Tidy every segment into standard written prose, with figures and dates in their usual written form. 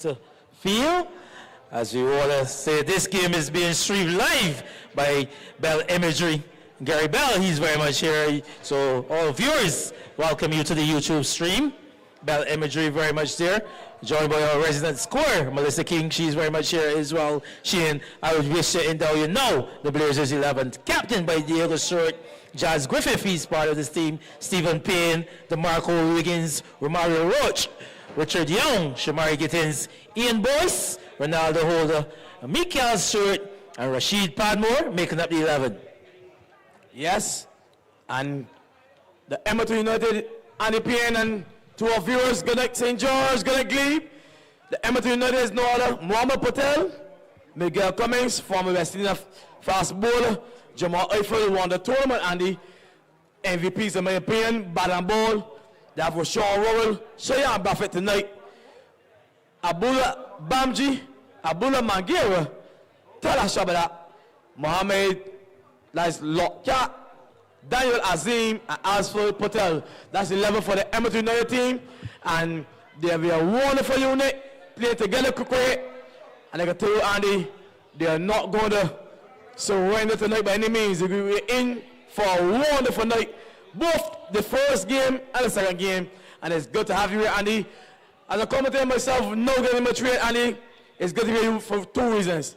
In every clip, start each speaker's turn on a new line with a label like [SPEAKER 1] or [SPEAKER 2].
[SPEAKER 1] to feel. As we want to say, this game is being streamed live by Bell Imagery. Gary Bell, he's very much here. So all viewers, welcome you to the YouTube stream. Bell Imagery very much there. Joined by our resident scorer, Melissa King. She's very much here as well. Shane, I would wish to endow you now, the Blazers 11th, captain by Diego Stewart. Jazz Griffith, he's part of this team. Stephen Payne, DeMarco Wiggins, Romario Roach, Richard Young, Shamari Gittins, Ian Boyce, Ronaldo Holder, Mikael Stewart, and Rashid Padmore making up the 11.
[SPEAKER 2] Yes, and the Emmerton United, Andy Payne, and to our viewers, good night St. George, good night Glebe. The Emmerton United is no other Muhammad Patel, Miguel Cummings, former West Indian fast bowler, Jamal Eiffel won the tournament, and the MVPs in my opinion, Badan Ball. They have Sean Rowell, Shayan Buffett tonight. Abdullah Bamji, Abdullah Mangira, Tala Shabada, Mohammed, that's Lokya, Daniel Azim, and Asfal Patel. That's 11 for the Emmerton United team. And they'll be a wonderful unit, playing together quickly. And I can tell you, Andy, they are not going to surrender tonight by any means. We're in for a wonderful night. Both the first game and the second game. And it's good to have you here, Andy. As a commentator myself, no getting much trade, Andy. It's good to be here for two reasons.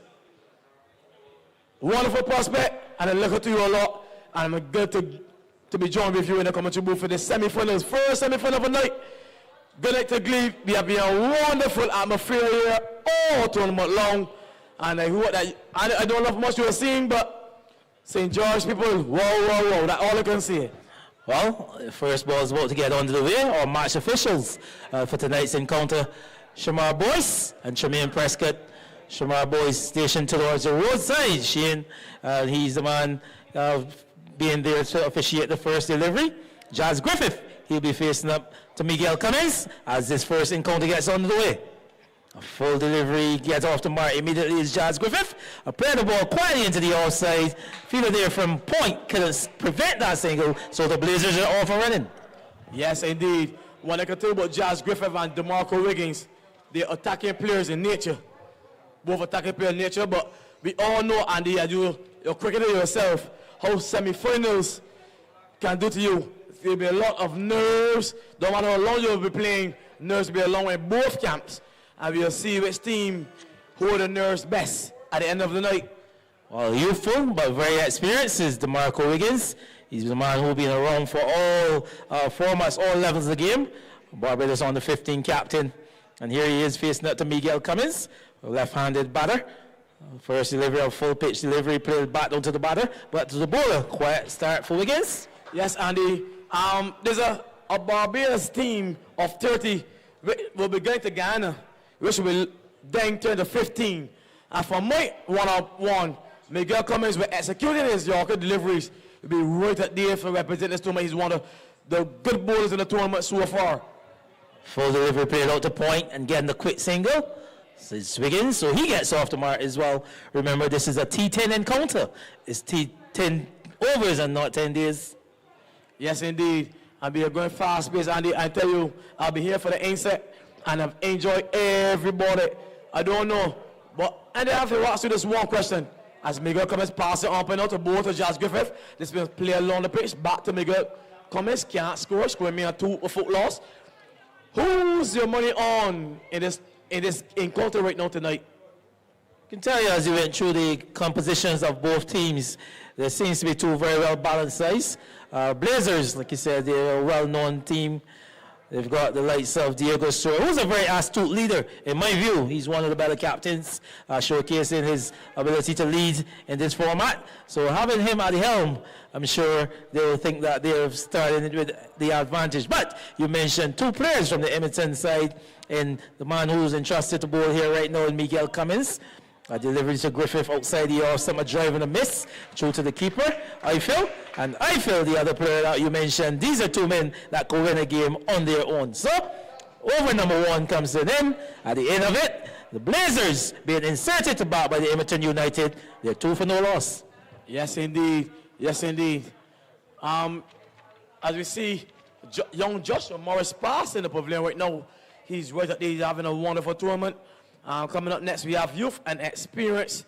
[SPEAKER 2] Wonderful prospect, and I look up to you a lot. And I'm good to be joined with you in the commentary booth for the semi-finals. First semi-final of the night. Good night to Glebe. We have been a wonderful atmosphere here all tournament long. And I hope that, I don't know how much you are seeing, but St. George people, whoa, whoa, whoa, that's all I can say.
[SPEAKER 1] Well, first ball is about to get under the way. Our match officials for tonight's encounter, Shamar Boyce and Tremaine Prescott. Shamar Boyce stationed towards the roadside. Shane, he's the man being there to officiate the first delivery. Jazz Griffith, he'll be facing up to Miguel Cummings as this first encounter gets under the way. A full delivery gets off the mark immediately is Jazz Griffith. Play the ball quietly into the outside. Fielder there from point couldn't prevent that single, so the Blazers are off and running.
[SPEAKER 2] Yes, indeed. What I can tell you about Jazz Griffith and DeMarco Wiggins, they're attacking players in nature. Both attacking players in nature, but we all know, Andy, and you're cricketer yourself, how semi-finals can do to you. There'll be a lot of nerves. Don't matter how long you'll be playing, nerves will be along in both camps. And we'll see which team hold the nerves best at the end of the night.
[SPEAKER 1] Well, youthful but very experienced is DeMarco Wiggins. He's the man who's been around for all formats, all levels of the game. Barbados on the 15 captain. And here he is facing up to Miguel Cummings, a left-handed batter. First delivery of full pitch delivery, played back down to the batter, but to the bowler. Quiet start for Wiggins.
[SPEAKER 2] Yes, Andy. There's a Barbados team of 30 will be going to Ghana, which will then turn to 15. And for my one-on-one, Miguel Cummings will executing his Yorker deliveries. He'll be right at there for representing this tournament. He's one of the good bowlers in the tournament so far.
[SPEAKER 1] Full delivery played out to point and getting the quick single. So it's Wiggins, so he gets off the mark as well. Remember, this is a T10 encounter. It's T10 overs and not 10 days.
[SPEAKER 2] Yes, indeed. I'll be going fast pace, Andy. I tell you, I'll be here for the inset, and I've enjoyed everybody. I don't know, but and I have to ask you this one question. As Miguel Cummings passes it up and out to both of Jazz Griffith, this will play along the pitch, back to Miguel Cummings, can't score me a 2-foot loss. Who's your money on in this encounter right now tonight?
[SPEAKER 1] I can tell you as you went through the compositions of both teams, there seems to be two very well balanced sides. Blazers, like you said, they're a well-known team. They've got the likes of Diego Stewart, who's a very astute leader. In my view, he's one of the better captains, showcasing his ability to lead in this format. So having him at the helm, I'm sure they'll think that they're starting with the advantage. But you mentioned two players from the Emmerton side, and the man who's entrusted to bowl here right now is Miguel Cummings. Delivery to Griffith outside the off summer driving a miss through to the keeper, Eiffel. And Eiffel, the other player that you mentioned, these are two men that could win a game on their own. So, over number one comes to them. At the end of it, the Blazers being inserted to bat by the Emmerton United. They're 2 for no loss.
[SPEAKER 2] Yes, indeed. Yes, indeed. As we see, young Joshua Morris pass in the pavilion right now. He's right at there, he's having a wonderful tournament. Coming up next, we have Youth and Experience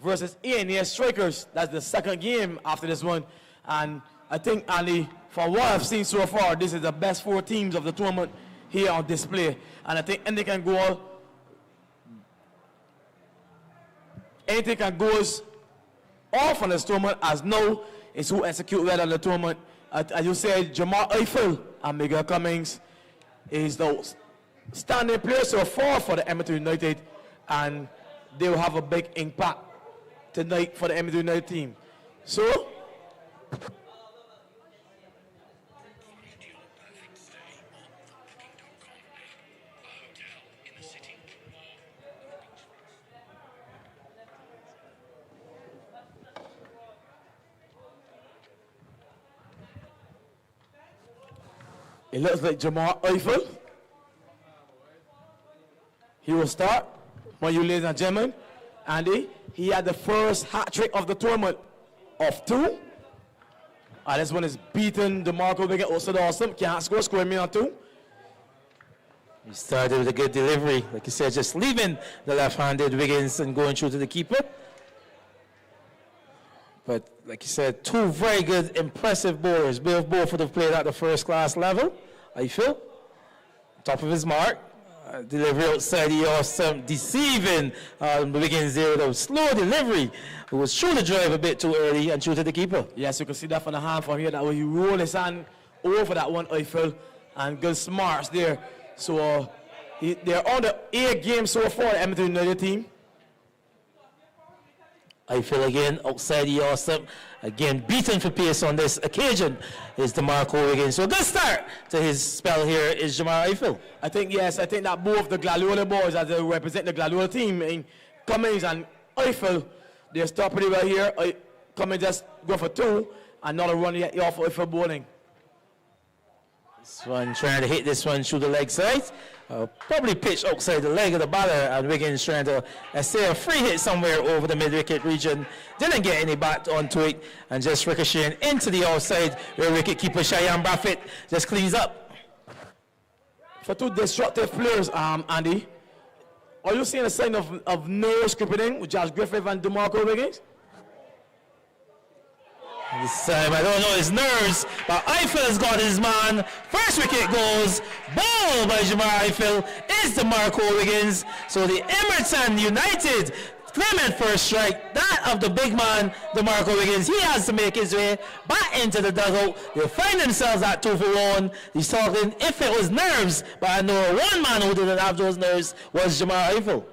[SPEAKER 2] versus A&A Strikers. That's the second game after this one. And I think, Andy, from what I've seen so far, this is the best 4 teams of the tournament here on display. And I think anything can go off on this tournament, as now is who execute well on the tournament. As you said, Jamar Eiffel and Miguel Cummings is the standing player so far for the Emmerton United, and they will have a big impact tonight for the Emmerton United team. So, it looks like Jamar Eiffel. He will start. For you, ladies and gentlemen, Andy, he had the first hat trick of the tournament of 2. This one is beaten DeMarco Wiggins. Also awesome. Can't score me on 2.
[SPEAKER 1] He started with a good delivery. Like you said, just leaving the left-handed Wiggins and going through to the keeper. But like you said, 2 very good, impressive bowlers. Both would have played at the first-class level, I feel. Top of his mark. Delivery outside the awesome, deceiving Wiggins there with a slow delivery. Who was through the drive a bit too early and through to the keeper.
[SPEAKER 2] Yes, you can see that from the hand from here. That way he rolled his hand over that one, Eiffel, and good smarts there. So they're on the A game so far, the Emmerton United team.
[SPEAKER 1] Eiffel again outside the awesome. Again, beaten for pace on this occasion is DeMarco Wiggins. So a good start to his spell here is Jamar Eiffel.
[SPEAKER 2] I think that both the Gladiola boys, as they represent the Gladiola team, in Cummings and Eiffel, they start pretty well here. Cummings just go for 2, and not a run yet off Eiffel bowling.
[SPEAKER 1] This one trying to hit this one through the leg side. Probably pitched outside the leg of the batter, and Wiggins trying to say a free hit somewhere over the mid-wicket region. Didn't get any bat onto it, and just ricocheting into the outside where wicket keeper Cheyenne Braffett just cleans up.
[SPEAKER 2] For 2 destructive players, Andy, are you seeing a sign of nerves creeping in with Josh Griffith and DeMarco Wiggins?
[SPEAKER 1] This time, I don't know his nerves, but Eiffel's got his man. First wicket goes, ball by Jamar Eiffel is DeMarco Wiggins. So the Emmerton United claiming first strike, that of the big man, DeMarco Wiggins. He has to make his way back into the dugout. They'll find themselves at 2 for 1. He's talking if it was nerves, but I know one man who didn't have those nerves was Jamar Eiffel.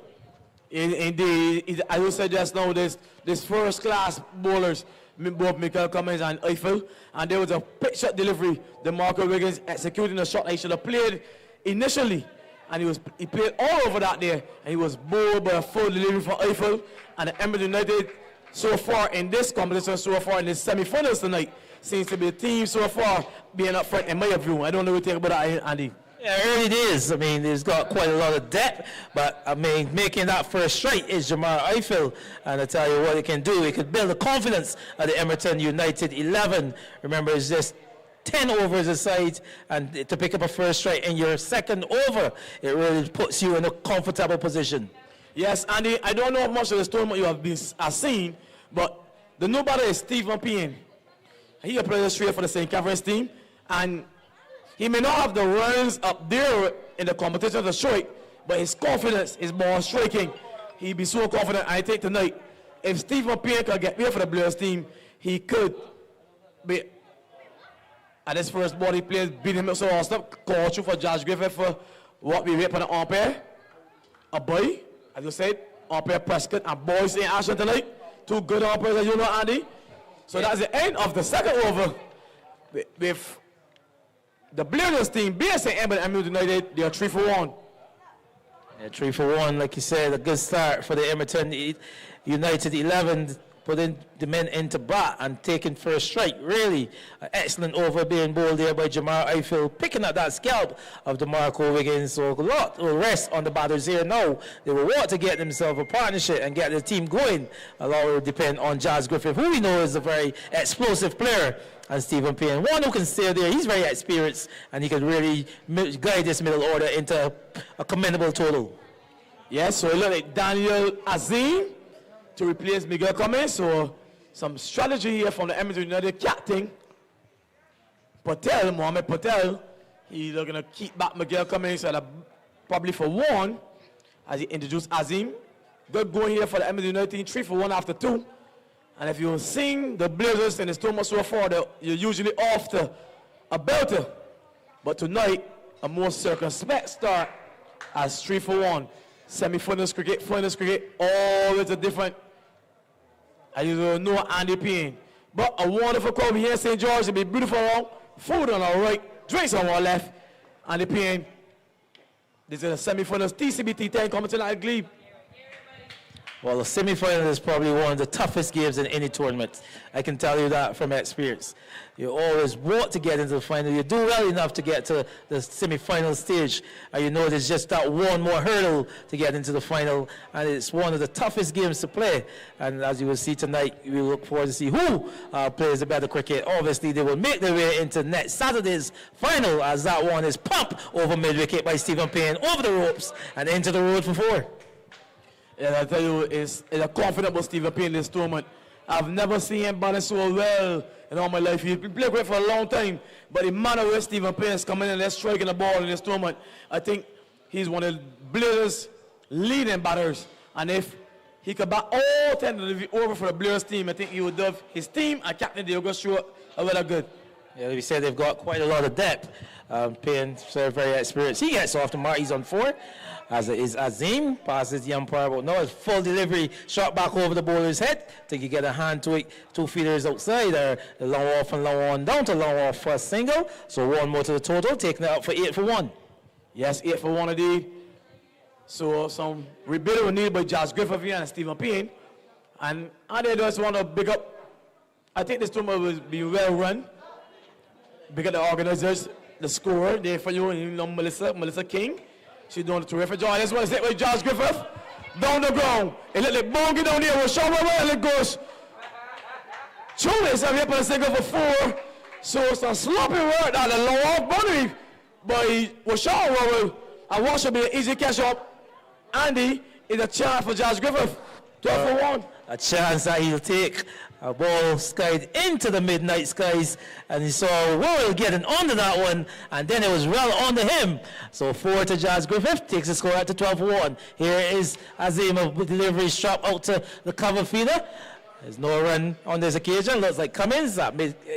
[SPEAKER 2] Indeed, as you said just now, this first-class bowlers, both Michael Cummings and Eiffel, and there was a pitch shot delivery. DeMarco Wiggins executing a shot that he should have played initially, and he played all over that there, and he was bowled by a full delivery for Eiffel. And the Emmerton United so far in this competition, so far in the semi-finals tonight, seems to be the team so far being up front in my view. I don't know what you think about that, Andy.
[SPEAKER 1] Yeah, early days. I mean, he's got quite a lot of depth, but I mean, making that first strike is Jamar Eiffel, and I tell you what he can do. He could build the confidence of the Emmerton United 11. Remember, it's just 10 overs aside, and to pick up a first strike in your second over, it really puts you in a comfortable position.
[SPEAKER 2] Yes, Andy, I don't know how much of the tournament you have seen, but the new batter is Stephen Payne. He plays straight for the St. Catherine's team, and he may not have the runs up there in the competition of the strike, but his confidence is more striking. He'd be so confident. I think tonight, if Stephen Payne could get here for the Blues team, he could be at his first ball. He plays, beat him up so awesome. Call through for Josh Griffith for what we wait for the umpire. A boy, as you said, umpire Prescott and boys in action tonight. 2 good umpires, as you know, Andy. So that's the end of the second over with the Blues team, BSA Emmerton United, they are 3 for 1.
[SPEAKER 1] Yeah, 3 for 1, like you said, a good start for the Emmerton United 11, putting the men into bat and taking first strike. Really an excellent over being bowled there by Jamar Eiffel, picking up that scalp of DeMarco Wiggins. So a lot will rest on the batters here now. They will want to get themselves a partnership and get the team going. A lot will depend on Josh Griffith, who we know is a very explosive player, and Stephen Payne, one who can stay there. He's very experienced, and he can really guide this middle order into a commendable total.
[SPEAKER 2] Yes, so it looked like Daniel Azim to replace Miguel Cummings. So some strategy here from the Emmerton United captain, Mohamed Patel. He's looking to keep back Miguel Cummings at probably for one as he introduced Azim. Good going here for the Emmerton United team, 3 for 1 after 2. And if you've seen the Blazers in the tournament so far, you're usually off to a belter. But tonight, a more circumspect start as 3 for 1. Semi-finals cricket, finals cricket, always a different. As you know, Andy Payne. But a wonderful crowd here in St. George. It'll be beautiful around. Food on our right, drinks on our left. Andy Payne. This is a semi-finals TCBT 10 coming tonight, Glebe.
[SPEAKER 1] Well, the semi-final is probably one of the toughest games in any tournament. I can tell you that from experience. You always want to get into the final. You do well enough to get to the semi-final stage, and you know there's just that one more hurdle to get into the final, and it's one of the toughest games to play. And as you will see tonight, we look forward to see who plays the better cricket. Obviously, they will make their way into next Saturday's final, as that one is pumped over mid-wicket by Stephen Payne over the ropes and into the road for 4.
[SPEAKER 2] Yeah, I tell you, it's a confident Stephen Payne in this tournament. I've never seen him balance so well in all my life. He's been playing great for a long time, but the manner where Stephen Payne is coming in and striking the ball in this tournament, I think he's one of the Blazers' leading batters. And if he could bat all 10 of the over for the Blazers team, I think he would have his team and Captain Diogo Stewart a well good.
[SPEAKER 1] Yeah, we said they've got quite a lot of depth. Payne, very experienced. He gets off the mark. He's on 4. As it is Azim, passes the umpire, but no, it's full delivery, shot back over the bowler's head. Think you get a hand to it, 2 feeders outside, or long off and long on down to long off for a single. So 1 more to the total, taking it out for 8 for 1.
[SPEAKER 2] Yes, 8 for 1 indeed. So some rebuilding was needed by Josh Griffith here and Stephen Payne. And I just want to big up, I think this tournament was being well run. Big up the organizers, the scorer, there for you, Melissa King. She's doing a terrific job. This one is hit by Josh Griffith. Down the ground. It let the ball get down there. We'll show and it goes. Chulis have hit on a single for 4. So it's a sloppy work down the low off boundary by Washaw. And what should be an easy catch up. Andy is a chance for Josh Griffith. 12 for 1.
[SPEAKER 1] A chance that he'll take. A ball skied into the midnight skies, and he saw Royal getting onto that one, and then it was well onto him. So 4 to Josh Griffith, takes the score out to 12 for 1. Here is Azim with delivery shot out to the cover feeder. There's no run on this occasion. Looks like Cummins.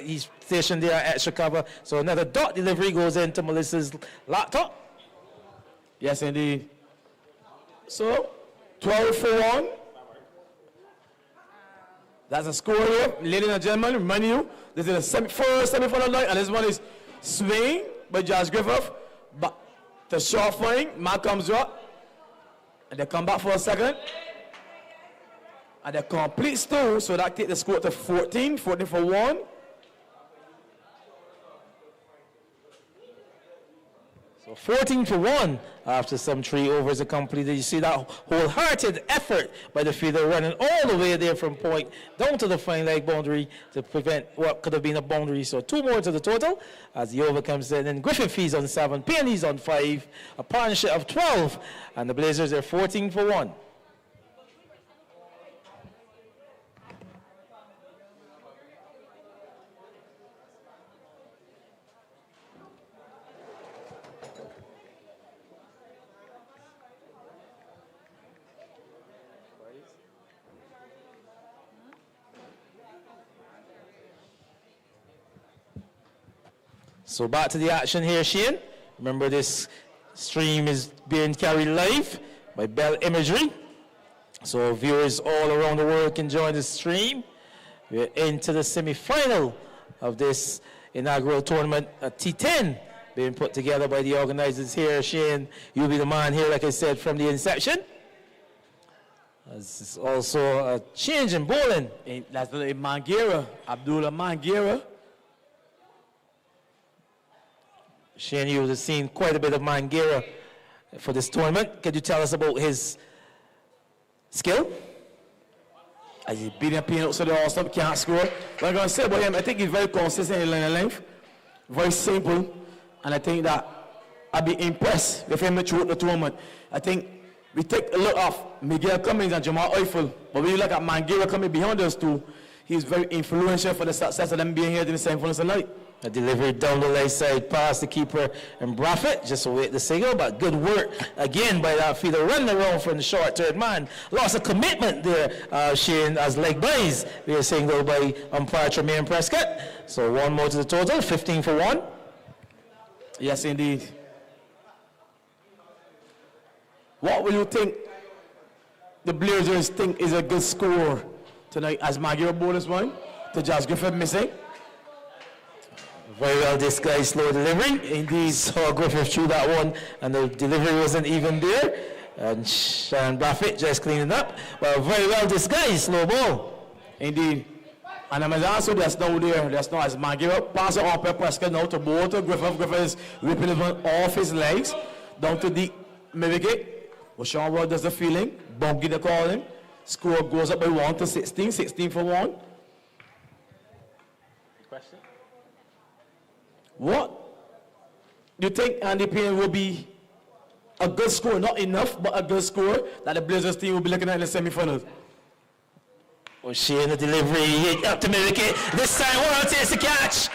[SPEAKER 1] He's stationed there at extra cover. So another dot delivery goes into Melissa's laptop.
[SPEAKER 2] Yes, indeed. So 12 for 1. That's a score here, ladies and gentlemen. Remind you, this is the first semi-final night, and this one is swing by Josh Griffith. But the short flying, man comes up, and they come back for a second. And they complete steal, so that takes the score to 14 for 1.
[SPEAKER 1] So 14 for 1 after some 3 overs are completed. You see that wholehearted effort by the fielder running all the way there from point down to the fine leg boundary to prevent what could have been a boundary. So 2 more to the total as the over comes in. And Griffith is on 7, Payne's on 5, a partnership of 12, and the Blazers are 14 for 1. So back to the action here, Shane. Remember, this stream is being carried live by Bell Imagery. So viewers all around the world can join the stream. We're into the semi-final of this inaugural tournament, a T10, being put together by the organizers here. Shane, you'll be the man here, like I said, from the inception. This is also a change in bowling.
[SPEAKER 2] That's Mangira, Abdullah Mangira.
[SPEAKER 1] Shane, you have seen quite a bit of Mangira for this tournament. Could you tell us about his skill?
[SPEAKER 2] As he beat him out so the all-stop can't score. What I'm going to say about him, I think he's very consistent in line of length. Very simple. And I think that I'd be impressed with him throughout the tournament. I think we take a look of Miguel Cummings and Jamal Eifel, but when you look at Manguera coming behind us too, he's very influential for the success of them being here in the semifinals tonight.
[SPEAKER 1] A delivery down the left side pass the keeper and Braffett just await the signal, but good work again by that fielder running around from the short third man. Lots of commitment there, Shane, as leg buys. We are signaled by umpire Tremaine Prescott. So one more to the total, 15 for one.
[SPEAKER 2] Yes, indeed. What will you think the Blazers think is a good score tonight as Manguera bonus one to Josh Griffith missing?
[SPEAKER 1] Very well disguised slow delivery. Indeed, saw Griffith threw that one and the delivery wasn't even there. And Sean Braffett just cleaning up. Well, very well disguised slow ball.
[SPEAKER 2] Indeed. And I'm also that's now there. That's now as Manguera pass it on Prescott now to both to Griffith. Griffith is ripping it off his legs down to the middle. Sean Ward does the feeling. Bongi the calling. Score goes up by 1 to 16. 16 for 1.
[SPEAKER 1] Question?
[SPEAKER 2] What do you think Andy Payne will be a good score? Not enough, but a good score that the Blazers team will be looking at in the semifinals.
[SPEAKER 1] Well, Shane the delivery up to Middleton. This time Worrell takes the catch.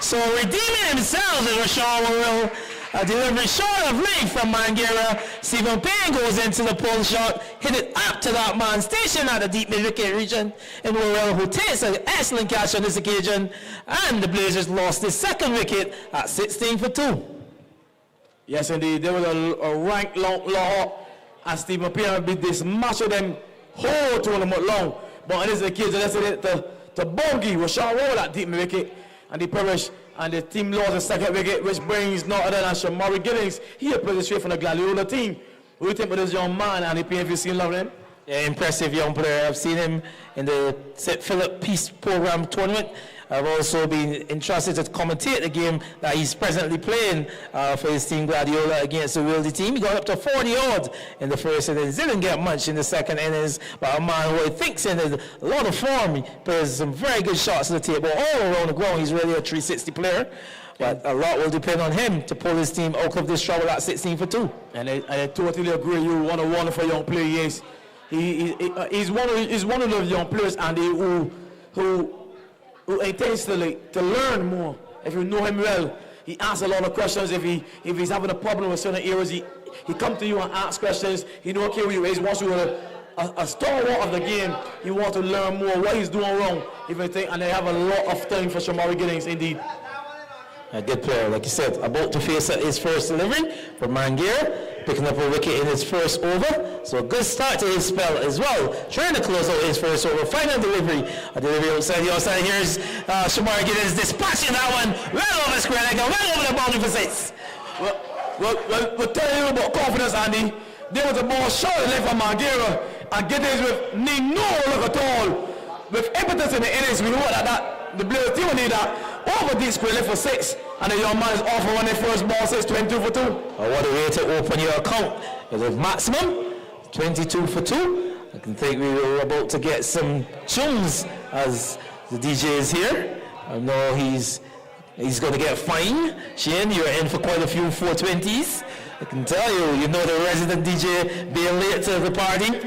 [SPEAKER 1] So redeeming himself is Rashawn Worrell. A delivery short of length from Manguera. Stephen Payne goes into the pull shot, hit it up to that man stationed at the deep mid-wicket region. And Worrell, who takes an excellent catch on this occasion. And the Blazers lost the second wicket at 16 for 2.
[SPEAKER 2] Yes, indeed. There was a rank long law, and Stephen Payne will be this much of them whole tournament long. But on this occasion, let's say to Bongi, Rashawn Worrell at deep mid-wicket, and they perished. And the team lost the second wicket, which brings no other than Shamari Giddings. He plays straight from the Gladiola team. What do you think about this young man, and if you've seen him?
[SPEAKER 1] Yeah, impressive young player. I've seen him in the St. Philip Peace Program tournament. I've also been entrusted to commentate the game that he's presently playing for his team Gladiola against the Wildy team. He got up to 40 odd in the first innings. Didn't get much in the second innings, but a man who I think's in a lot of form. He plays some very good shots to the table all around the ground. He's really a 360 player. But a lot will depend on him to pull his team out of this trouble at 16 for 2.
[SPEAKER 2] And I totally agree. You want a wonderful young player. Yes, he's one of those young players, and who intends to learn more. If you know him well, he asks a lot of questions. If he's having a problem with certain areas, he come to you and asks questions. He don't care who you is. Once you're a stalwart of the game, he wants to learn more what he's doing wrong. And they have a lot of time for Shamari Giddings, indeed.
[SPEAKER 1] A good player, like you said, about to face his first delivery for Manguera, picking up a wicket in his first over. So a good start to his spell as well. Trying to close out his first over. Final delivery. A delivery outside the outside. Here's Shamari Giddings dispatching that one well over the square leg, well over the boundary for 6.
[SPEAKER 2] We'll tell you about confidence, Andy. There was a ball short left from Manguera, and Giddings with no look at all. With impetus in the innings, we know that the Blazers team will need that. Over deep square left for 6, and the young man is off for when the first ball says 22 for 2.
[SPEAKER 1] What a way to open your account. With a maximum 22 for 2. I can think we were about to get some tunes as the DJ is here. I know he's going to get fine. Shane, you're in for quite a few 420s. I can tell you, you know the resident DJ being late to the party.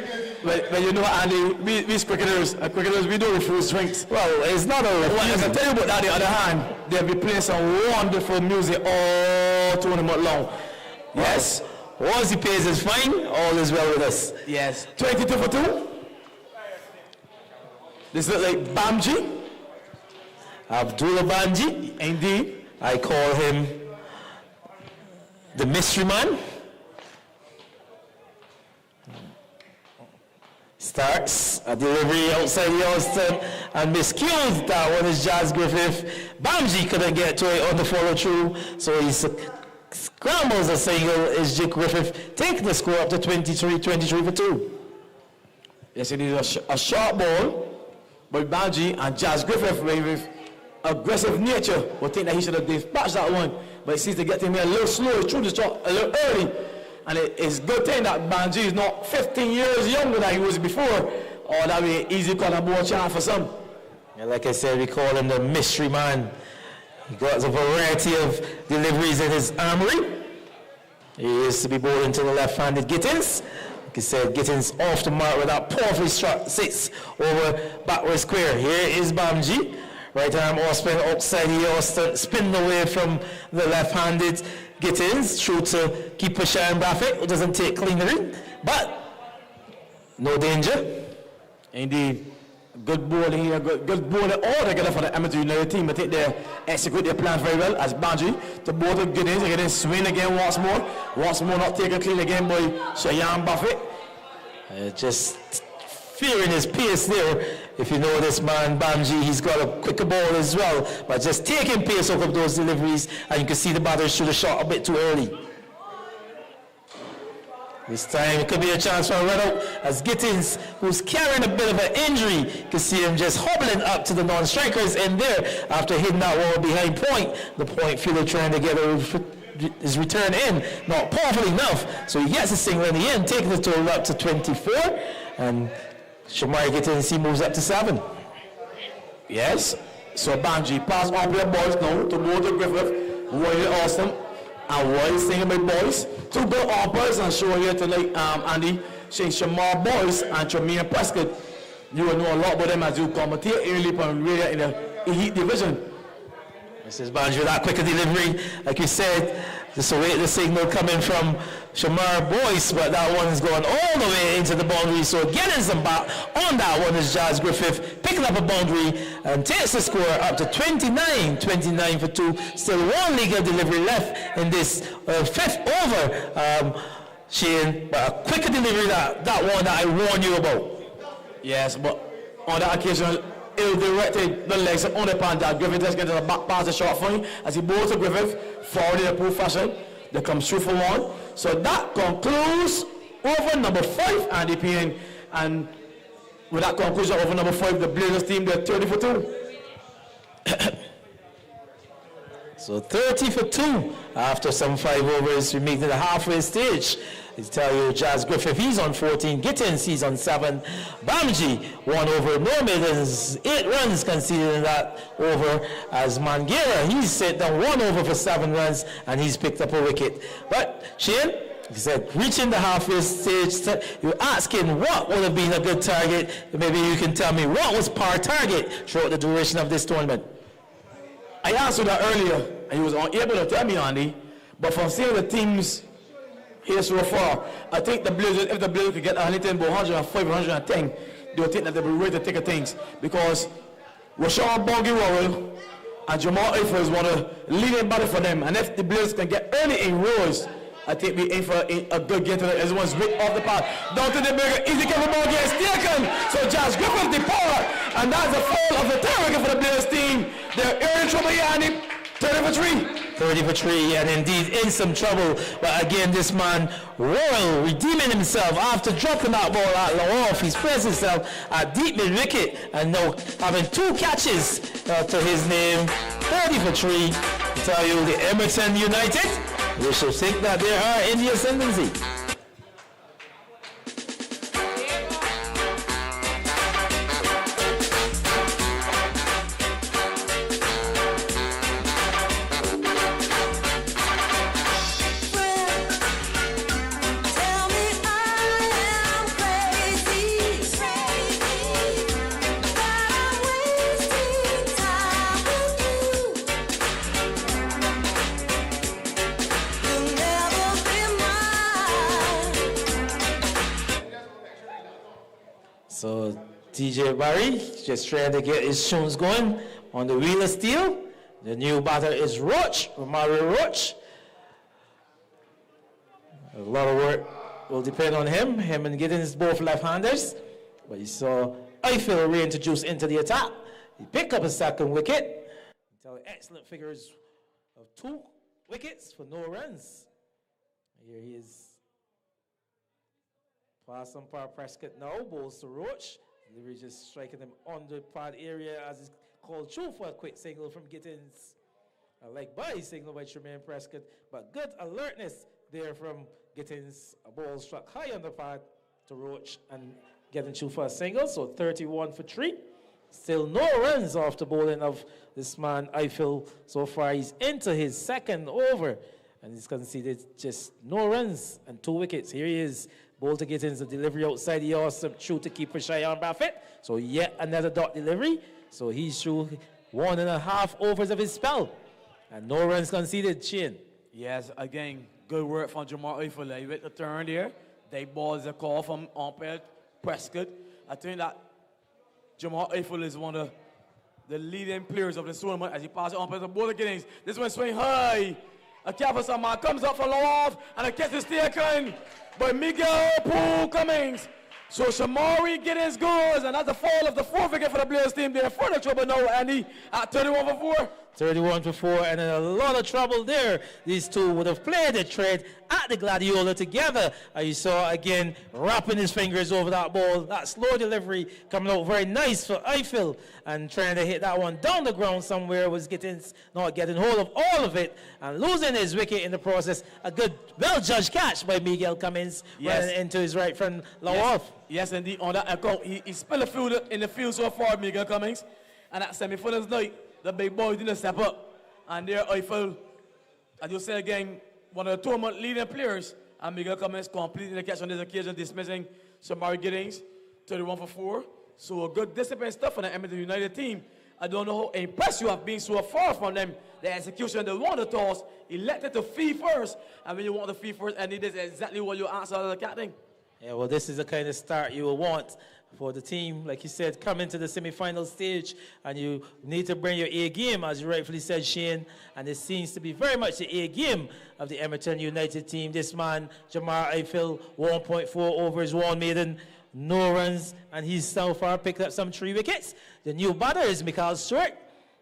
[SPEAKER 2] But you know, Andy, we cricketers, we don't refuse drinks.
[SPEAKER 1] Well, it's not a refuse.
[SPEAKER 2] Well, I can tell you about that. On the other hand, they'll be playing some wonderful music all tournament long. Yes.
[SPEAKER 1] Once he pays his fine, all is well with us.
[SPEAKER 2] Yes. 22 for 2. This looks like Bamji.
[SPEAKER 1] Abdullah Bamji.
[SPEAKER 2] Indeed.
[SPEAKER 1] I call him the mystery man. Starts a delivery outside the Austin and miscued. That one is Jazz Griffith. Bamji couldn't get to it on the follow through, so he scrambles a single. Is Jake Griffith taking the score up to 23 for 2.
[SPEAKER 2] Yes, it is a short ball by Bamji, and Jazz Griffith with aggressive nature would think that he should have dispatched that one, but it seems to get him here a little slow. He threw the shot a little early. And it's a good thing that Banji is not 15 years younger than he was before. Or that would be an easy call and more chance for some.
[SPEAKER 1] Yeah, like I said, we call him the mystery man. He got a variety of deliveries in his armory. He used to be bowling to the left-handed Gittins. he said, Gittins off the mark with that powerfully struck 6 over backward square. Here is Bamji. Right arm off spin outside here, spinning away from the left-handed Gittins. Through to keeper Sharon Braffett, who doesn't take cleanery. But no danger.
[SPEAKER 2] Indeed. Good bowling here, good bowling all together for the Emmerton United team. I think they execute their plans very well as Banji to both the Giddens. They get swing again once more. Once more, not taking clean again by Cheyenne Buffett.
[SPEAKER 1] Just fearing his pace there. If you know this man, Banji, he's got a quicker ball as well. But just taking pace off of those deliveries, and you can see the batter should have shot a bit too early. This time it could be a chance for a run out as Gittins, who's carrying a bit of an injury, you can see him just hobbling up to the non-strikers in there after hitting that wall behind point. The point fielder trying to get his return in, not powerful enough, so he gets a single in the end, taking the total up to 24, and Shamari Gittins, he moves up to 7.
[SPEAKER 2] Yes, so Banji pass on their boys now to go to Griffith, Roy Austin, and Roy singing with boys. 2 good umpires and show here tonight, Andy, saying Shamar Boys and Tremaine Prescott. You will know a lot about them as you commentate early on radio in the Elite Division.
[SPEAKER 1] This is Banji with that quicker delivery. Like you said, just await the signal coming from Shamar Boyce, but that one is going all the way into the boundary. So getting some back on that one is Jazz Griffith picking up a boundary and takes the score up to 29. 29 for 2. Still one legal delivery left in this 5th over. Shane, but a quicker delivery that one that I warned you about.
[SPEAKER 2] Yes, but on that occasion, ill directed the legs on the pan that Griffith just gets the back pass the short front as he bowls to Griffith forward in a poor fashion. They come through for 1. So that concludes over number 5 Andy Payne, and with that conclusion over number 5 the Blazers team, they're 30 for 2.
[SPEAKER 1] So 30 for 2 after some 5 overs. We make to the halfway stage. I tell you, Jazz Griffith, he's on 14. Gittins, he's on 7. Bamji, 1 over. No middens, 8 runs conceded in that over. As Mangera, he's set down 1 over for 7 runs, and he's picked up a wicket. But Shane, he said, reaching the halfway stage, you're asking what would have been a good target. Maybe you can tell me what was par target throughout the duration of this tournament.
[SPEAKER 2] I asked you that earlier, and he was unable to tell me, Andy. But from seeing the teams here so far, I think the Blazers, if the Blazers could get anything about 105, 110, they would think that they'll be ready to take a things. Because Rashawn Bongi Worrell and Jamal Eifer is one of the leading batters for them. And if the Blazers can get early in rows, I think we aim for a good game tonight. Everyone's right off the path. Down to the bigger, easy cover ball gets taken. So Jazz Griffith depart. And that's the fall of the third wicket for the Blazers team. They're in trouble here, Andy. 30 for 3.
[SPEAKER 1] 30 for 3, and indeed in some trouble. But again, this man, Royal, redeeming himself after dropping that ball at low off. He's pressed himself at deep mid-wicket, and now having 2 catches to his name. 30 for 3. I tell you, the Emmerton United, they should think that they are in the ascendancy. So TJ Barry just trying to get his tunes going on the wheel of steel. The new batter is Roach, Mario Roach. A lot of work will depend on him. Him and Giddens both left-handers. But you saw Eiffel reintroduced into the attack. He picked up a 2nd wicket. Excellent figures of 2 wickets for no runs. Here he is. Pass on par Prescott now, bowls to Roach. Delivery just striking him on the pad area as it's called through for a quick signal from Gittins. I like by signal by Tremaine Prescott, but good alertness there from Gittins. A ball struck high on the pad to Roach and getting through for a single, so 31 for 3. Still no runs off the bowling of this man, Eiffel. So far he's into his 2nd over, and he's conceded just no runs and 2 wickets. Here he is, Bolter gets into delivery outside the awesome through to keeper Cheyenne Buffett. So yet another dot delivery. So he's through 1.5 overs of his spell. And no runs conceded, Shane.
[SPEAKER 2] Yes, again, good work from Jamar Eiffel. He with the turn there. They ball is a call from umpire Prescott. I think that Jamar Eiffel is one of the leading players of the tournament as he passes umpire to Bolter Giddings. This one swing high. A cap for some man comes up for low off and a catch is taken by Miguel Poole Cummings. So Shamari Giddings goes, and that's the fall of the 4th wicket for the Blazers team. They're further trouble now, Andy, at 31 for 4.
[SPEAKER 1] 31 for 4, and in a lot of trouble there. These two would have played a trade at the Gladiola together. You saw again wrapping his fingers over that ball. That slow delivery coming out very nice for Eiffel, and trying to hit that one down the ground somewhere, was not getting hold of all of it and losing his wicket in the process. A good, well-judged catch by Miguel Cummings, running into his right front low off.
[SPEAKER 2] Yes, indeed. On that account, he spilled a field in the field so far, Miguel Cummings, and at semi-finals night, the big boy didn't step up. And there Eiffel, as you say again, one of the tournament leading players. And Miguel Cummings completing the catch on this occasion, dismissing Shamari Giddings, 31 for 4. So a good discipline stuff for the Emmerton United team. I don't know how impressed you have been so far from them. The execution, they won the toss, elected to feed first. And when you want to feed first, and it is exactly what you answer as the captain.
[SPEAKER 1] Yeah, well, this is the kind of start you will want for the team, like you said, coming to the semi-final stage, and you need to bring your A game, as you rightfully said, Shane, and it seems to be very much the A game of the Emmerton United team. This man, Jamar Eiffel, 1.4 overs, 1 maiden, no runs, and he's so far picked up some 3 wickets. The new batter is Mikhail Stewart.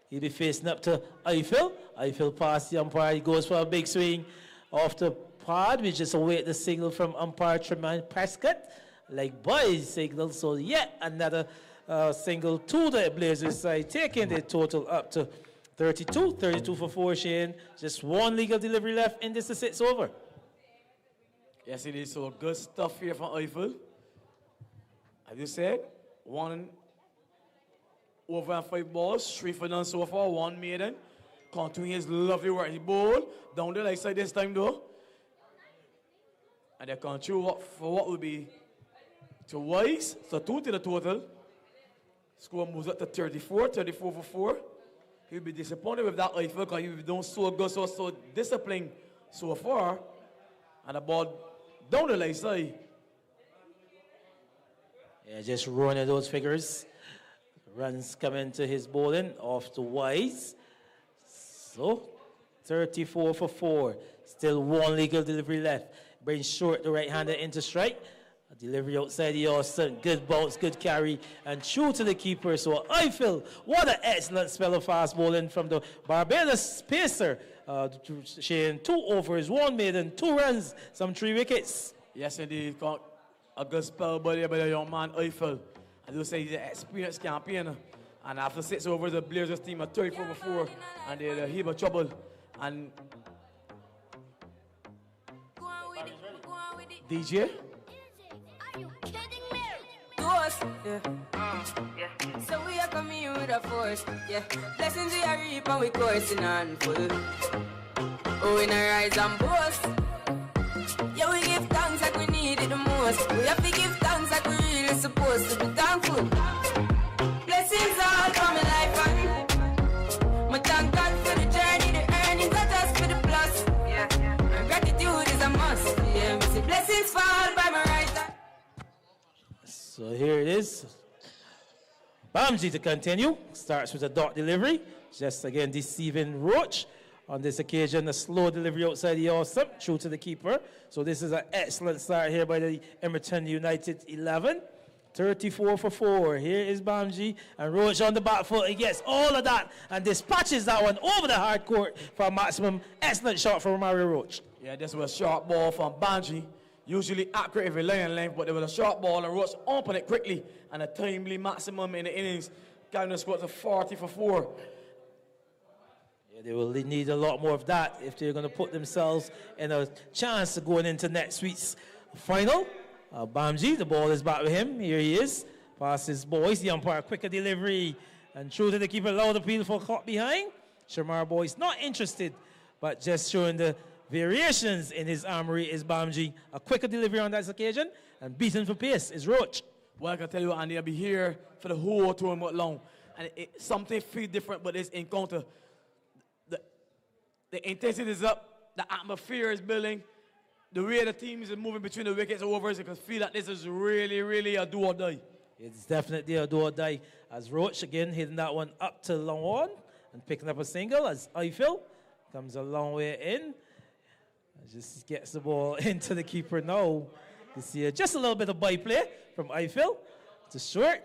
[SPEAKER 1] He'll be facing up to Eiffel. Eiffel past the umpire, he goes for a big swing off the pod. We just await the signal from umpire Tremaine Prescott, like boys signal. So yet another single to the Blazers side, taking the total up to 32 for 4, Shane. Just 1 legal delivery left in this to 6 over.
[SPEAKER 2] Yes, it is. So good stuff here from Eiffel. As you said, 1 over and 5 balls, 3 for none so far, 1 maiden. Continuing his lovely work. He bowled down the right side this time though. And they control for what will be twice, so 2 to the total. Score moves up to 34 for 4. He'll be disappointed with that Eiffel because he's done so good, so disciplined so far. And the ball down the left side.
[SPEAKER 1] Yeah, just running those figures. Runs coming to his bowling off to Wise. So 34 for 4. Still 1 legal delivery left. Brings short the right-hander into strike. A delivery outside the Austin. Good bounce, good carry, and true to the keeper. So Eiffel, what an excellent spell of fast bowling from the Barbados pacer. Shane, 2 overs, 1 maiden, 2 runs, some 3 wickets.
[SPEAKER 2] Yes, indeed. Got a good spell by the young man Eiffel. As you say, he's an experienced champion. And after 6 overs, the Blazers team are 34 for 4, and they're in a heap of trouble. And DJ?
[SPEAKER 3] Are you kidding me? To us, yeah. So we are coming with a force, yeah. Blessings we are reap and we coursing on full. Oh, we not rise and boast. Yeah, we give thanks like we need it the most. We have to give thanks like we really supposed to be thankful. Blessings all for my life and my thank God for the journey, the earnings, not just for the plus. Yeah. And gratitude is a must. Yeah, we see blessings fall by my right hand.
[SPEAKER 1] So here it is. Bamji to continue. Starts with a dot delivery. Just again deceiving Roach. On this occasion, a slow delivery outside the awesome, true to the keeper. So this is an excellent start here by the Emmerton United 11. 34 for 4. Here is Bamji, and Roach on the back foot. He gets all of that and dispatches that one over the hard court for a maximum. Excellent shot from Mario Roach.
[SPEAKER 2] Yeah, this was a sharp ball from Bamji. Usually accurate if laying length, but there was a sharp ball and Roach opened it quickly and a timely maximum in the innings. Carrying the score to 40 for 4.
[SPEAKER 1] They will need a lot more of that if they're going to put themselves in a chance of going into next week's final. Bamji, the ball is back with him. Here he is. Passes Boyce, the umpire, quicker delivery. And true to the keeper, loud appeal for caught behind. Shamar Boyce not interested, but just showing the variations in his armory is Bamji. A quicker delivery on that occasion, and beating for pace is Roach.
[SPEAKER 2] Well, I can tell you, Andy, I'll be here for the whole tournament long. And something feels different, but this encounter, the intensity is up, the atmosphere is building, the way the teams are moving between the wickets and overs, you can feel that this is really, really a do or die.
[SPEAKER 1] It's definitely a do or die. As Roach again hitting that one up to long on and picking up a single as Eiffel comes a long way in. Just gets the ball into the keeper now. You see just a little bit of byplay from Eiffel to short.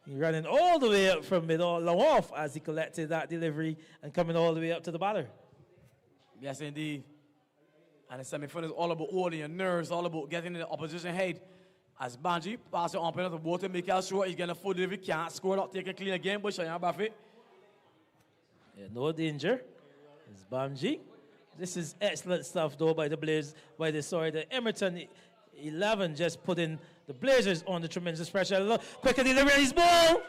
[SPEAKER 1] He's running all the way up from middle long off as he collected that delivery and coming all the way up to the batter.
[SPEAKER 2] Yes, indeed. And the semi-final is all about holding your nerves, all about getting in the opposition head. As Banji passes on penalty to Water, make sure he's getting a full delivery, can't score it out, take a clean again, but Shayan Buffett.
[SPEAKER 1] Yeah, no danger. It's Banji. This is excellent stuff though by the Blazers, the Emmerton 11 just putting the Blazers on the tremendous pressure. Look, quicker delivery on his ball.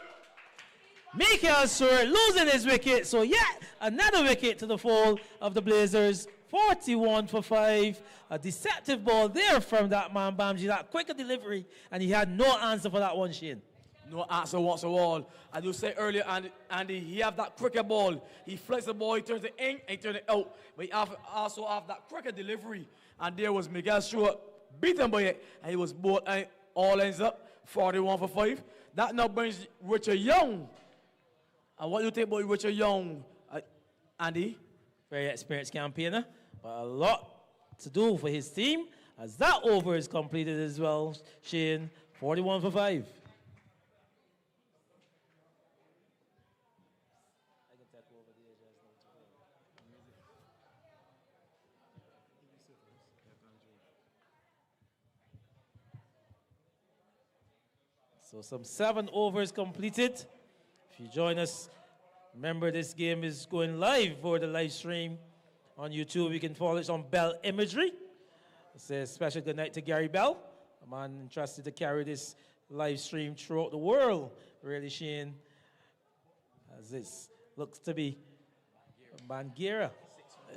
[SPEAKER 1] Mikael Stewart losing his wicket, so yet another wicket to the fall of the Blazers. 41 for 5. A deceptive ball there from that man Bamji, that quicker delivery, and he had no answer for that one, Shane.
[SPEAKER 2] No answer whatsoever. As you said earlier, Andy, he have that quicker ball. He flicks the ball, he turns it in, and he turns it out. But he also have that quicker delivery. And there was Mikael Stewart beaten by it, and he was both all ends up 41 for 5. That now brings Richard Young. And what do you think about Richard Young, Andy?
[SPEAKER 1] Very experienced campaigner, but a lot to do for his team as that over is completed as well. Shane, 41 for 5. So some 7 overs completed. If you join us, remember this game is going live for the live stream on YouTube. You can follow it on Bell Imagery. It's a special good night to Gary Bell, a man entrusted to carry this live stream throughout the world. Really, Shane, as this looks to be Bangira.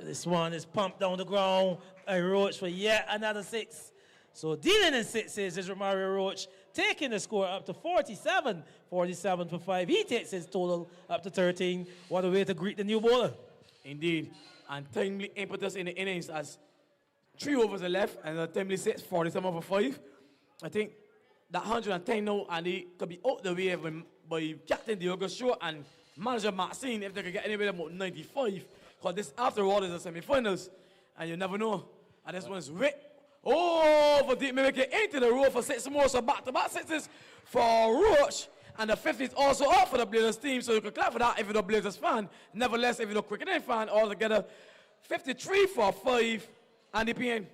[SPEAKER 1] This one is pumped down the ground. A Roach for yet another 6. So dealing in 6s is Romario Roach, taking the score up to 47. 47 for 5. He takes his total up to 13. What a way to greet the new bowler.
[SPEAKER 2] Indeed. And timely impetus in the innings as 3 overs are left and a timely 6, 47 for 5. I think that 110 now, and he could be out the way by Captain Diogo Shaw and manager Maxine if they could get anywhere about 95. Because this, after all, is the semi-finals. And you never know. And this one's ripped. Oh, for deep make it into the row for 6 more. So back-to-back 6s for Roach. And the 50 is also up for the Blazers team. So you can clap for that if you're a Blazers fan. Nevertheless, if you're a Cricketing fan, altogether 53 for 5. Andy Payne.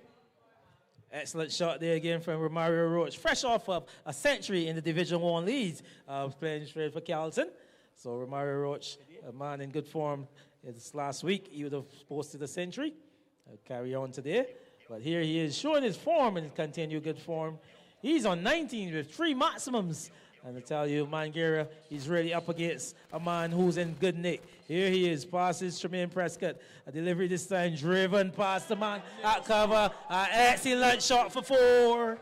[SPEAKER 1] Excellent shot there again from Romario Roach. Fresh off of a century in the Division 1 league. Playing straight for Carlton. So Romario Roach, a man in good form. This last week, he would have posted a century. Carry on today. But here he is showing his form and continued good form. He's on 19 with 3 maximums. And I tell you, Mangira, he's really up against a man who's in good nick. Here he is, passes Tremaine Prescott. A delivery this time driven past the man at cover. An excellent shot for 4.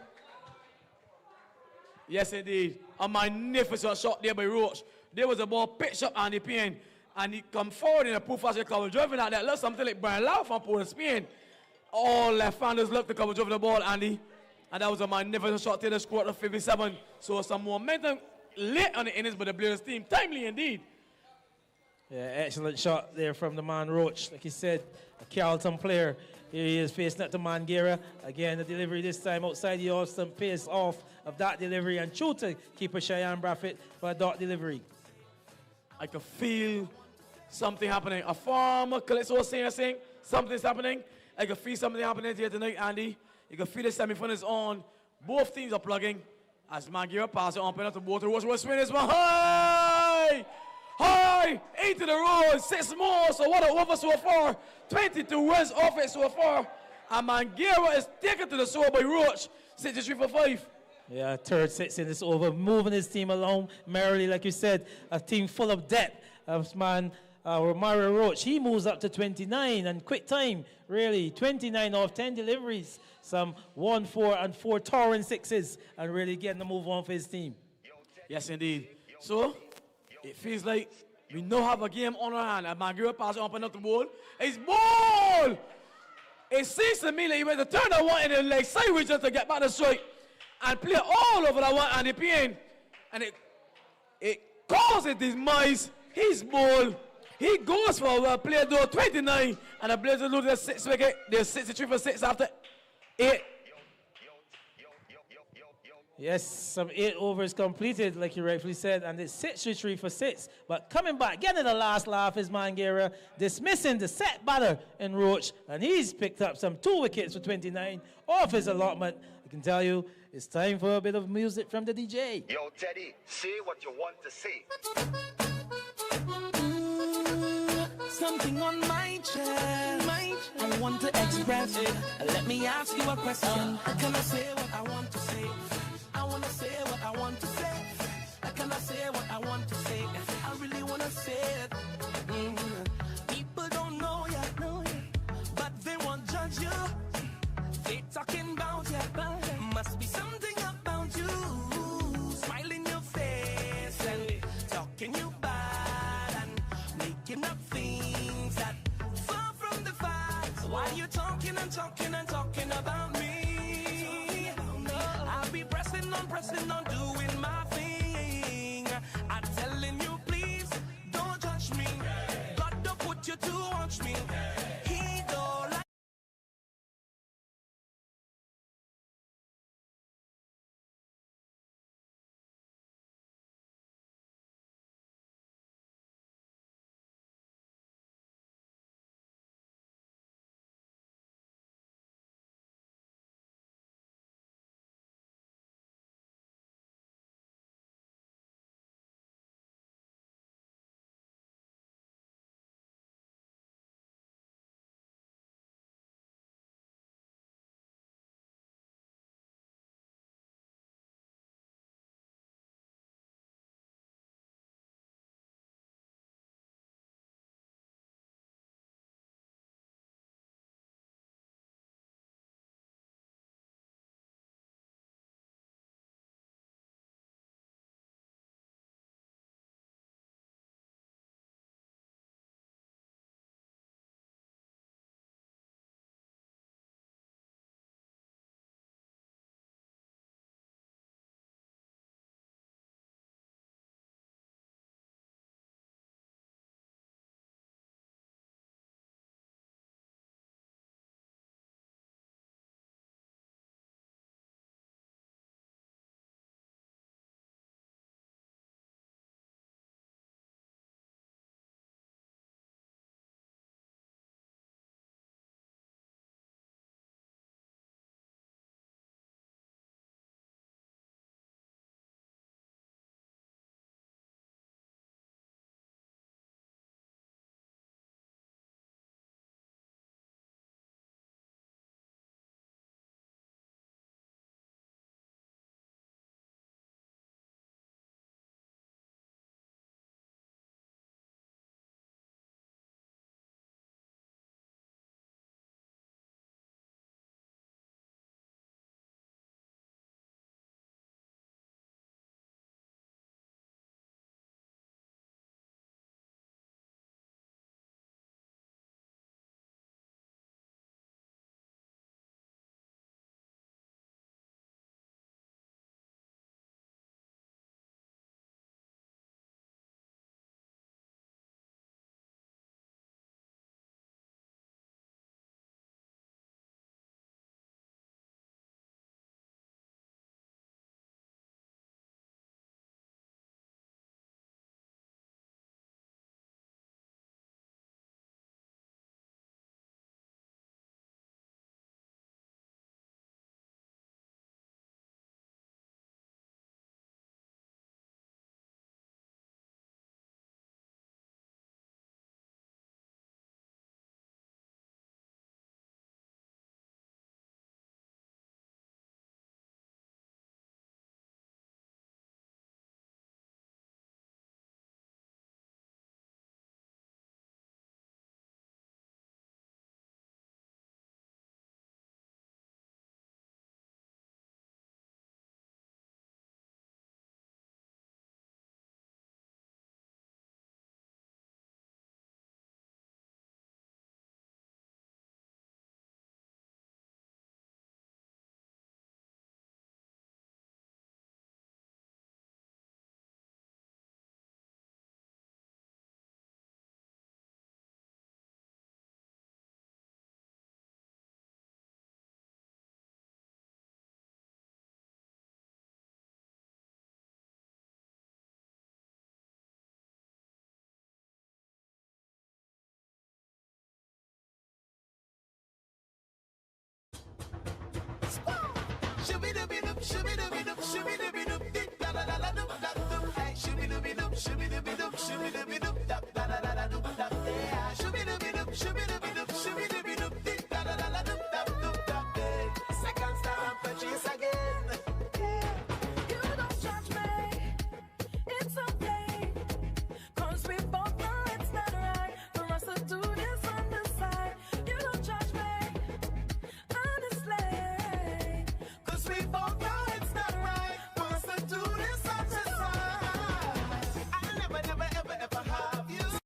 [SPEAKER 2] Yes, indeed. A magnificent shot there by Roach. There was a ball pitched up Andy Payne. And he come forward in a proof as a cover driving at that. Look something like Brian Lau from Port of Spain. All left-handers look to cover driving the ball, Andy. And that was a magnificent shot to the squad of 57. So some momentum late on the innings by the Blazers team. Timely indeed.
[SPEAKER 1] Yeah, excellent shot there from the man Roach. Like he said, a Carlton player. Here he is facing up to Manguera. Again, the delivery this time outside the Austin pace off of that delivery. And true to keeper Cheyenne Braffett for a dot delivery.
[SPEAKER 2] I can feel something happening. A farmer, Calypso was saying something's happening. I can feel something happening here tonight, Andy. You can feel the semi-finals on. Both teams are plugging. As Mangira passes on penalty to Water. Watch swing this one. High! High! 8 to the road. 6 more. So what an over so far. 22 wins off it so far. And Mangira is taken to the soil by Roach. 63 for 5.
[SPEAKER 1] Yeah, third 6 in this over. Moving his team along merrily, like you said. A team full of depth. Man Mario Roach, he moves up to 29, and quick time, really, 29 off 10 deliveries, some 1, 4, and 4 Torrent sixes, and really getting the move on for his team.
[SPEAKER 2] Yes, indeed. So, it feels like we now have a game on our hand. And Magura passes up and up the ball. It's ball! It seems to me like he went to turn that one in the leg sideways just to get back the strike and play all over that one and the pain. And it causes demise. His ball. He goes for a play though 29 and the Blazers lose their 6 wicket. They're 63 for 6 after 8.
[SPEAKER 1] Yes, some 8 overs completed, like you rightfully said, and it's 63 for 6. But coming back, getting the last laugh is Mangera, dismissing the set batter in Roach, and he's picked up some 2 wickets for 29 off his allotment. I can tell you, it's time for a bit of music from the DJ.
[SPEAKER 4] Yo, Teddy, say what you want to say.
[SPEAKER 5] Something on my chest, I want to express it. Let me ask you a question. Can I say what I want to say? I want to say what I want to say. Can I say what I want to say? I really want to say it. People don't know yet, but they won't judge you. They talking about you. Must be something about you. Smiling your face and talking you bad and making up things that far from the facts. Why you talking and talking and talking about me? I'll be pressing on, doing my thing. I'm telling you, please don't judge me. God don't put you to watch me. Shooby-dooby-doop, shooby-dooby-doop, shooby-dooby-doop, dip, da-da-da-da-doop, da-doop. Hey, shooby-dooby-doop, shooby-dooby-doop, shooby-dooby-doop, da-da-da-da-doop, da-doop. Yeah, shooby-dooby-doop, shooby-dooby-doop, shooby-dooby-doop, dip, da-da-da-da-doop, da-doop, da-doop. Second star and purchase again.
[SPEAKER 3] You don't judge me, it's okay. 'Cause we both know it's not right for us to do this on the side. You don't judge me, honestly.
[SPEAKER 5] 'Cause we both know it's not right for us to do this on the side. I'll never, never, ever, ever have you.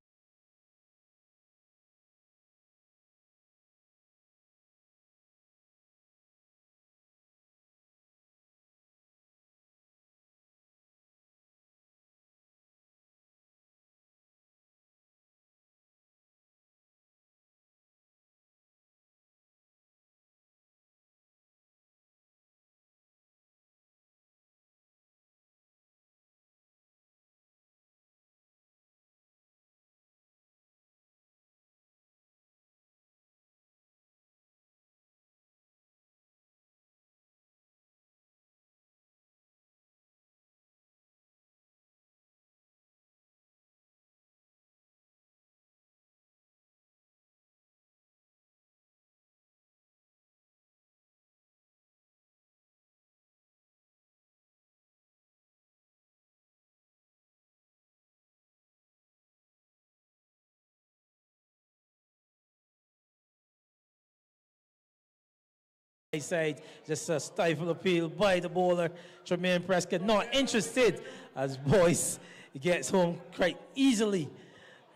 [SPEAKER 1] Side, just a stifle appeal by the bowler. Tremaine Prescott not interested as Boyce gets home quite easily.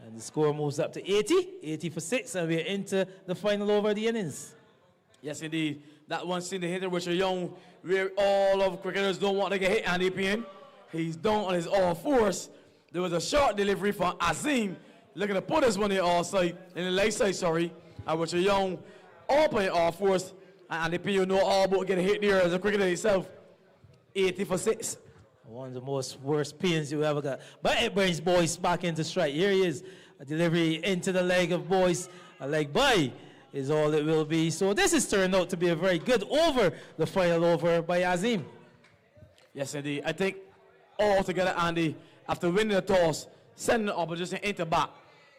[SPEAKER 1] And the score moves up to 80 for 6, and we're into the final over of the innings.
[SPEAKER 2] Yes, indeed. That one seen the hitter, Richard Young, where all of cricketers don't want to get hit on APN. He's down on his all fours. There was a short delivery from Azim, looking to put this one in the all side, in the left side, sorry. And Richard Young, all playing all fours. And the you know all about getting hit there as a cricketer himself. 80 for 6.
[SPEAKER 1] One of the most worst pains you ever got. But it brings Boyce back into strike. Here he is. A delivery into the leg of Boyce. A leg by is all it will be. So this has turned out to be a very good over, the final over by Azim.
[SPEAKER 2] Yes, indeed. I think all together, Andy, after winning the toss, sending the opposition into bat,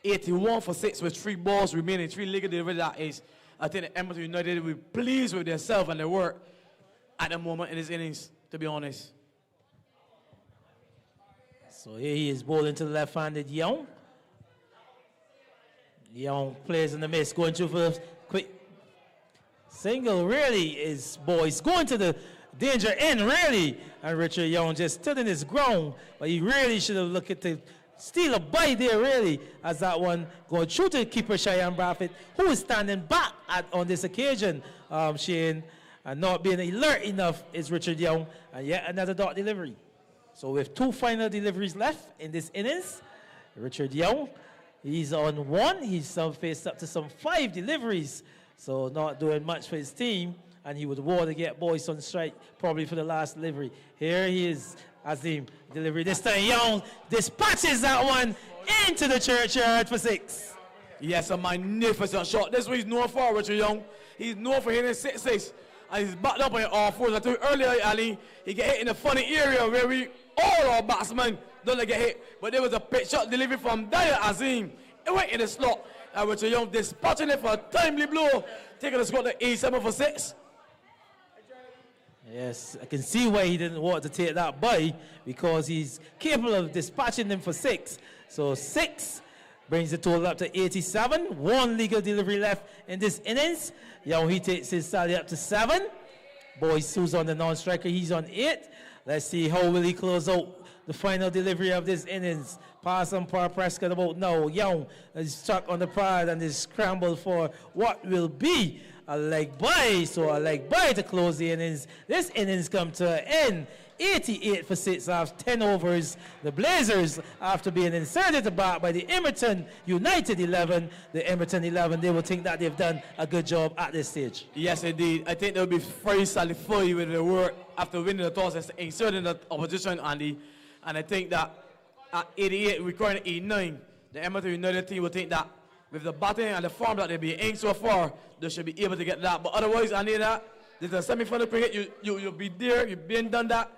[SPEAKER 2] 81 for 6 with 3 balls remaining, 3 legal deliveries. That is, I think the Emmerton United will be pleased with themselves and their work at the moment in this innings, to be honest.
[SPEAKER 1] So here he is bowling to the left-handed Young. Young plays in the miss, going through for the quick single. Really is Boyce going to the danger end, really. And Richard Young just stood in his ground, but he really should have looked at the steal a bite there, really, as that one going through to keeper Cheyenne Braffett, who is standing back on this occasion, Shane, and not being alert enough is Richard Young, and yet another dot delivery. So with 2 final deliveries left in this innings, Richard Young, he's on 1. He's faced up to some 5 deliveries, so not doing much for his team, and he would want to get Boyce on strike probably for the last delivery. Here he is. Azim delivery this time. Young dispatches that one into the churchyard for 6.
[SPEAKER 2] Yes, a magnificent shot. This is what he's known for, Richard Young. He's known for hitting 6-6. And he's backed up on all fours. I told you earlier, Ali, he get hit in a funny area where all our batsmen don't get hit. But there was a pitch shot delivery from Dyer Azim. It went in the slot. And Richard Young dispatching it for a timely blow, taking the score to 87 for 6.
[SPEAKER 1] Yes, I can see why he didn't want to take that by, because he's capable of dispatching them for 6. So 6 brings the total up to 87. 1 legal delivery left in this innings. Young, he takes his tally up to 7. Boyce, who's on the non-striker, he's on 8. Let's see how will he close out the final delivery of this innings. Pass on par Prescott about now. Young is stuck on the pad and is scrambled for what will be a leg by. So a leg by to close the innings. This innings come to an end. 88 for 6 after 10 overs. The Blazers, after being inserted to bat by the Emmerton United 11, the Emmerton 11, they will think that they've done a good job at this stage.
[SPEAKER 2] Yes, indeed. I think they'll be very satisfied with their work after winning the toss and inserting the opposition, Andy. And I think that at 88, we're currently 89. The Emmerton United team will think that with the batting and the form that they've been in so far, they should be able to get that. But otherwise, Andy, that There's a semi-final cricket, you'll be there, you've been done that,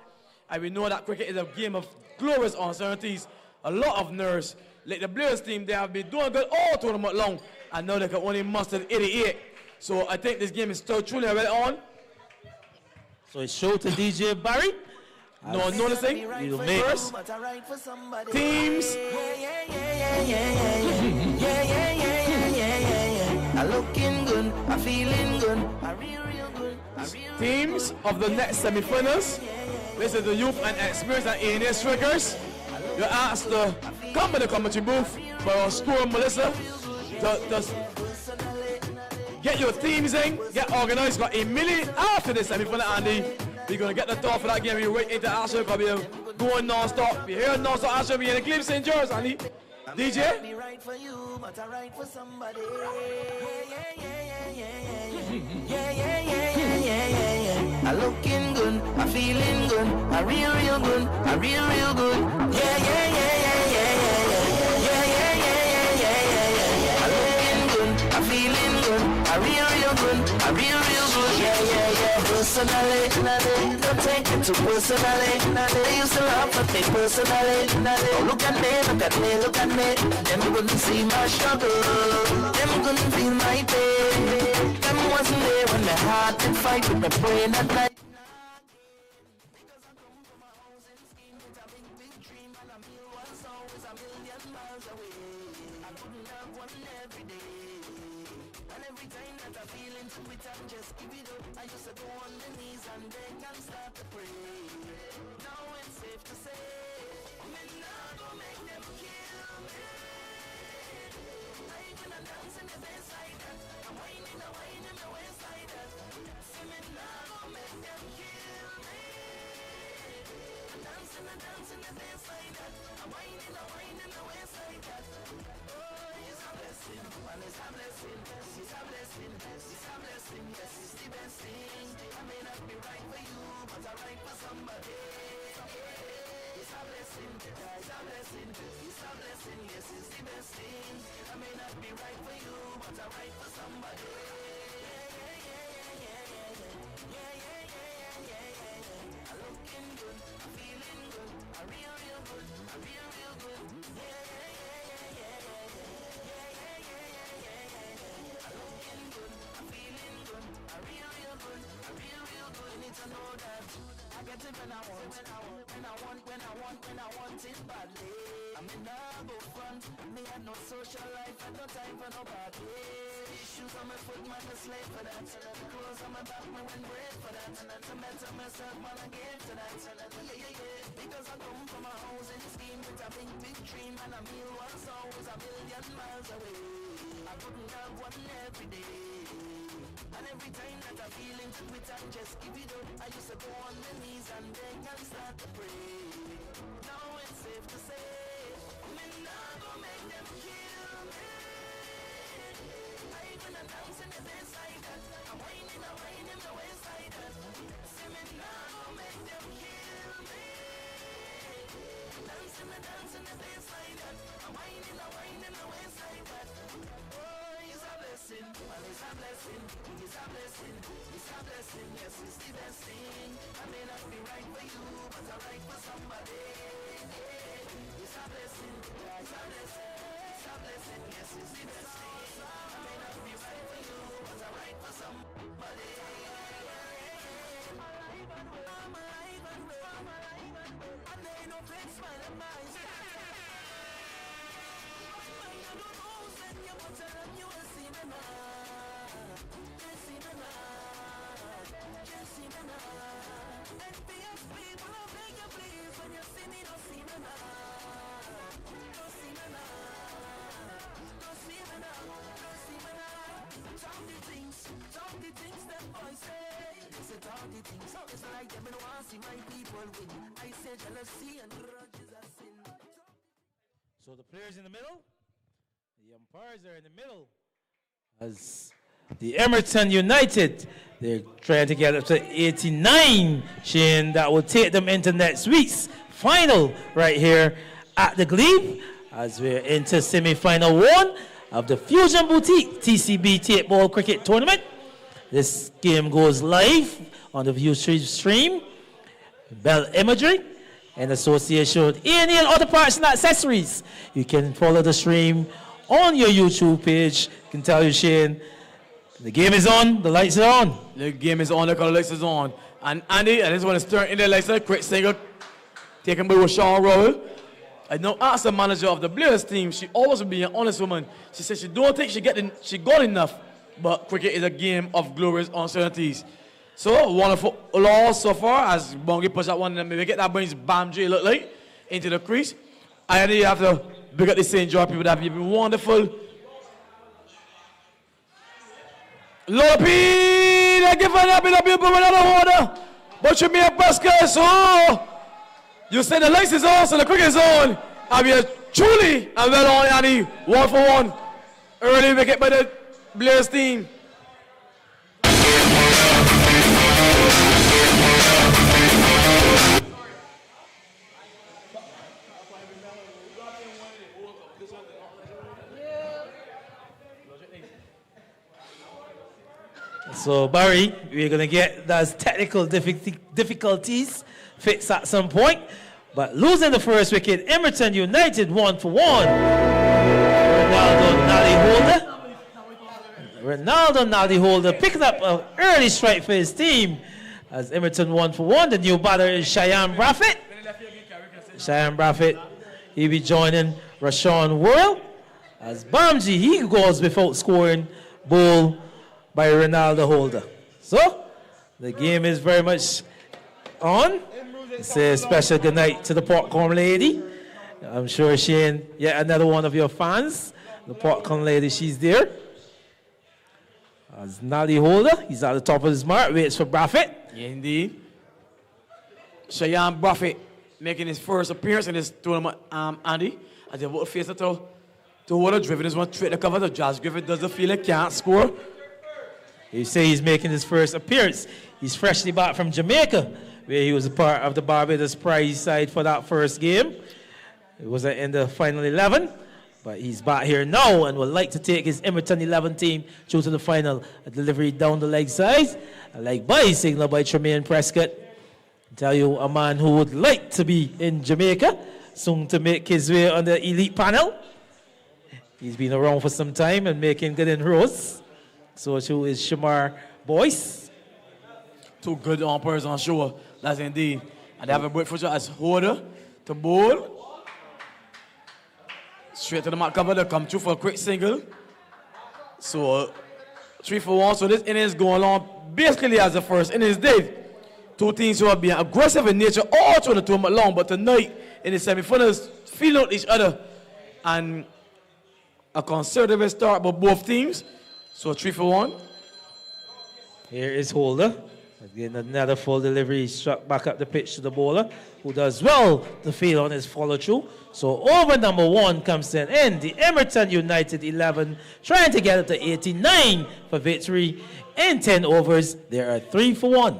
[SPEAKER 2] and we know that cricket is a game of glorious uncertainties, a lot of nerves. Like the Blazers team, they have been doing good all tournament long, and now they can only muster 88. So I think this game is still truly well on.
[SPEAKER 1] So it's show to DJ Barry.
[SPEAKER 2] No one noticing.
[SPEAKER 1] You make
[SPEAKER 2] first. Teams.
[SPEAKER 5] I'm looking good, I'm feeling good, I'm real good.
[SPEAKER 2] Teams of the next semi-finals. This is the youth and experienced and A&A strikers. You asked to come to the commentary booth for Storm Melissa to get your teams in, get organized. Got a minute after this semi-final, Andy. We're going to get the thought for that game. We're right into action because we're going non-stop. We're here non-stop action. We're in the Glebe St. George, Andy. DJ?
[SPEAKER 5] I'm looking good, I'm feeling good, I'm real good, I'm real good. I'm looking good, I'm feeling good, I'm real good, I'm real good. Personally, don't take it too personally. They used to laugh at me personally. Oh, look at me, look at me. Them couldn't see my struggle. Them couldn't feel my pain. Them wasn't there when my heart did fight with my brain at night. Because I come from a house in scheme with a big dream, and a meal was always a million miles away. I couldn't have one every day. And every time that I feel into it, I'm just give it up. I used to go on the knees and beg and start to pray. Now it's safe to say, me not gonna make them kill me. I ain't gonna dance in the best like that. I'm whining the waist like that. See me not gonna make them kill me. I'm dancing the best like that. I'm whining the waist like that. Oh, it's a blessing, and it's a blessing. It's a blessing, it's a blessing. Yes, it's the best thing. I may not be right for you, but I'm right for somebody. It's a blessing, it's a blessing. It's a blessing, yes, it's the best thing. I may not be right for you, but I'm right for somebody. I'm looking good, I'm feeling good, I'm real good, I'm real good. When I want it badly. I'm in double front, me had no social life, had no time for nobody. Shoes on my foot, man, I slave for that. Clothes on my back, me went brave for that. To better myself, man, I gave to that. Because I come from a house in scheme with a big dream, and a meal was always a million miles away. I couldn't have one every day. And every time that I feel into it, I just give it up. I used to go on my knees and beg and start to pray. Now it's safe to say, me not gonna make them kill me. I ain't gonna dance in the best like that. I'm whining the waist like that. See me not gonna make them kill me. Dancing the best like that. I'm whining the waist like that. Oh, it's a blessing, well, it's a blessing. It's a blessing, it's a blessing. Yes, it's the best thing. I may not be right for you, but I'm right for somebody. It's a blessing, it's a blessing. It's a blessing, yes, it's the best thing. I may not be right for you, but I'm right for somebody. I'm alive and well. And there ain't no flex, smile and eyes. I don't know, send you, but tell them you will see me now.
[SPEAKER 1] So the players in the middle, the umpires are in the middle. As the Emmerton United, they're trying to get up to 89, Shane. That will take them into next week's final right here at the Glebe, as we're into semi-final one of the Fusion Boutique TCB Tapeball Cricket Tournament. This game goes live on the Fusionz stream, Bell Imagery, in association with A&E Auto Parts and Accessories. You can follow the stream on your YouTube page. I can tell you, Shane, the game is on, the lights are on.
[SPEAKER 2] The game is on, the lights is on. And Andy, I just want to start in there like a quick single, taken by Rashawn Rowell. I now asked the manager of the Blazers team, she always be an honest woman. She said she don't think she got enough, but cricket is a game of glorious uncertainties. So, wonderful loss so far as Bongi puts that one and maybe get that brings Bamji look like into the crease. I know you have to big up the St. George people that have been wonderful. Lopi, they give it up in the people with another order. But you may basket, so you say the lights is on, so the cricket is on. And we are truly and well on, Annie, 1 for 1. Early wicket by the Blazers team.
[SPEAKER 1] So Barry, we're going to get those technical difficulties fixed at some point. But losing the first wicket, Emmerton United 1 for 1. Ronaldo Nally Holder picking up an early strike for his team as Emmerton 1 for 1. The new batter is Cheyenne Braffett. Cheyenne Braffett, he'll be joining Rashawn Worrell as Bamji, he goes without scoring, ball by Ronaldo Holder. So, the game is very much on. It's a special good night to the popcorn lady. I'm sure Shane, yet another one of your fans. The popcorn lady, she's there. As Nally Holder, he's at the top of his mark, waits for Braffett.
[SPEAKER 2] Yeah, indeed. Cheyenne Braffett making his first appearance in this tournament, Andy. As they will face it to Holder. Driven is one straight to cover. So Josh Griffith doesn't feel it, can't score.
[SPEAKER 1] You say he's making his first appearance. He's freshly back from Jamaica, where he was a part of the Barbados prize side for that first game. It wasn't in the final 11, but he's back here now and would like to take his Emmerton 11 team through to the final. A delivery down the leg side, a leg by signal by Tremaine Prescott. I tell you, a man who would like to be in Jamaica, soon to make his way on the elite panel. He's been around for some time and making good inroads. So too is Shamar Boyce.
[SPEAKER 2] Two good umpires on show, that's indeed. And they have a break for as Holder to bowl. Straight to the mark cover, they come through for a quick single. So 3 for 1. So this innings going on basically as the first innings did. Two teams who are being aggressive in nature all through the tournament long, but tonight in the semi-finals, feel out each other. And a conservative start by both teams. So 3 for 1.
[SPEAKER 1] Here is Holder. Again, another full delivery struck back up the pitch to the bowler, who does well to fail on his follow-through. So over number 1 comes to an end. The Emmerton United 11 trying to get up to 89 for victory. In 10 overs, there are 3 for 1.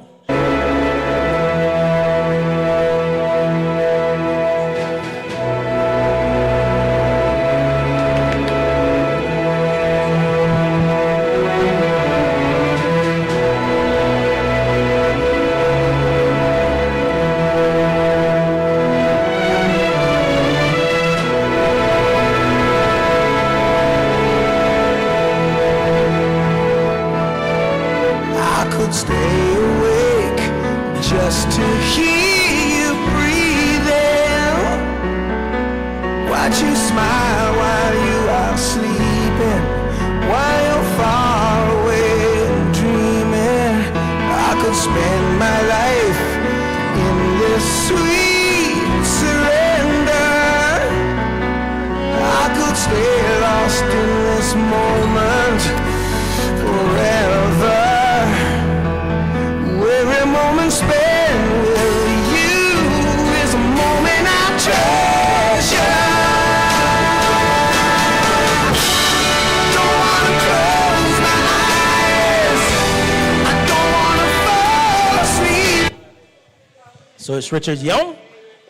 [SPEAKER 1] So it's Richard Young.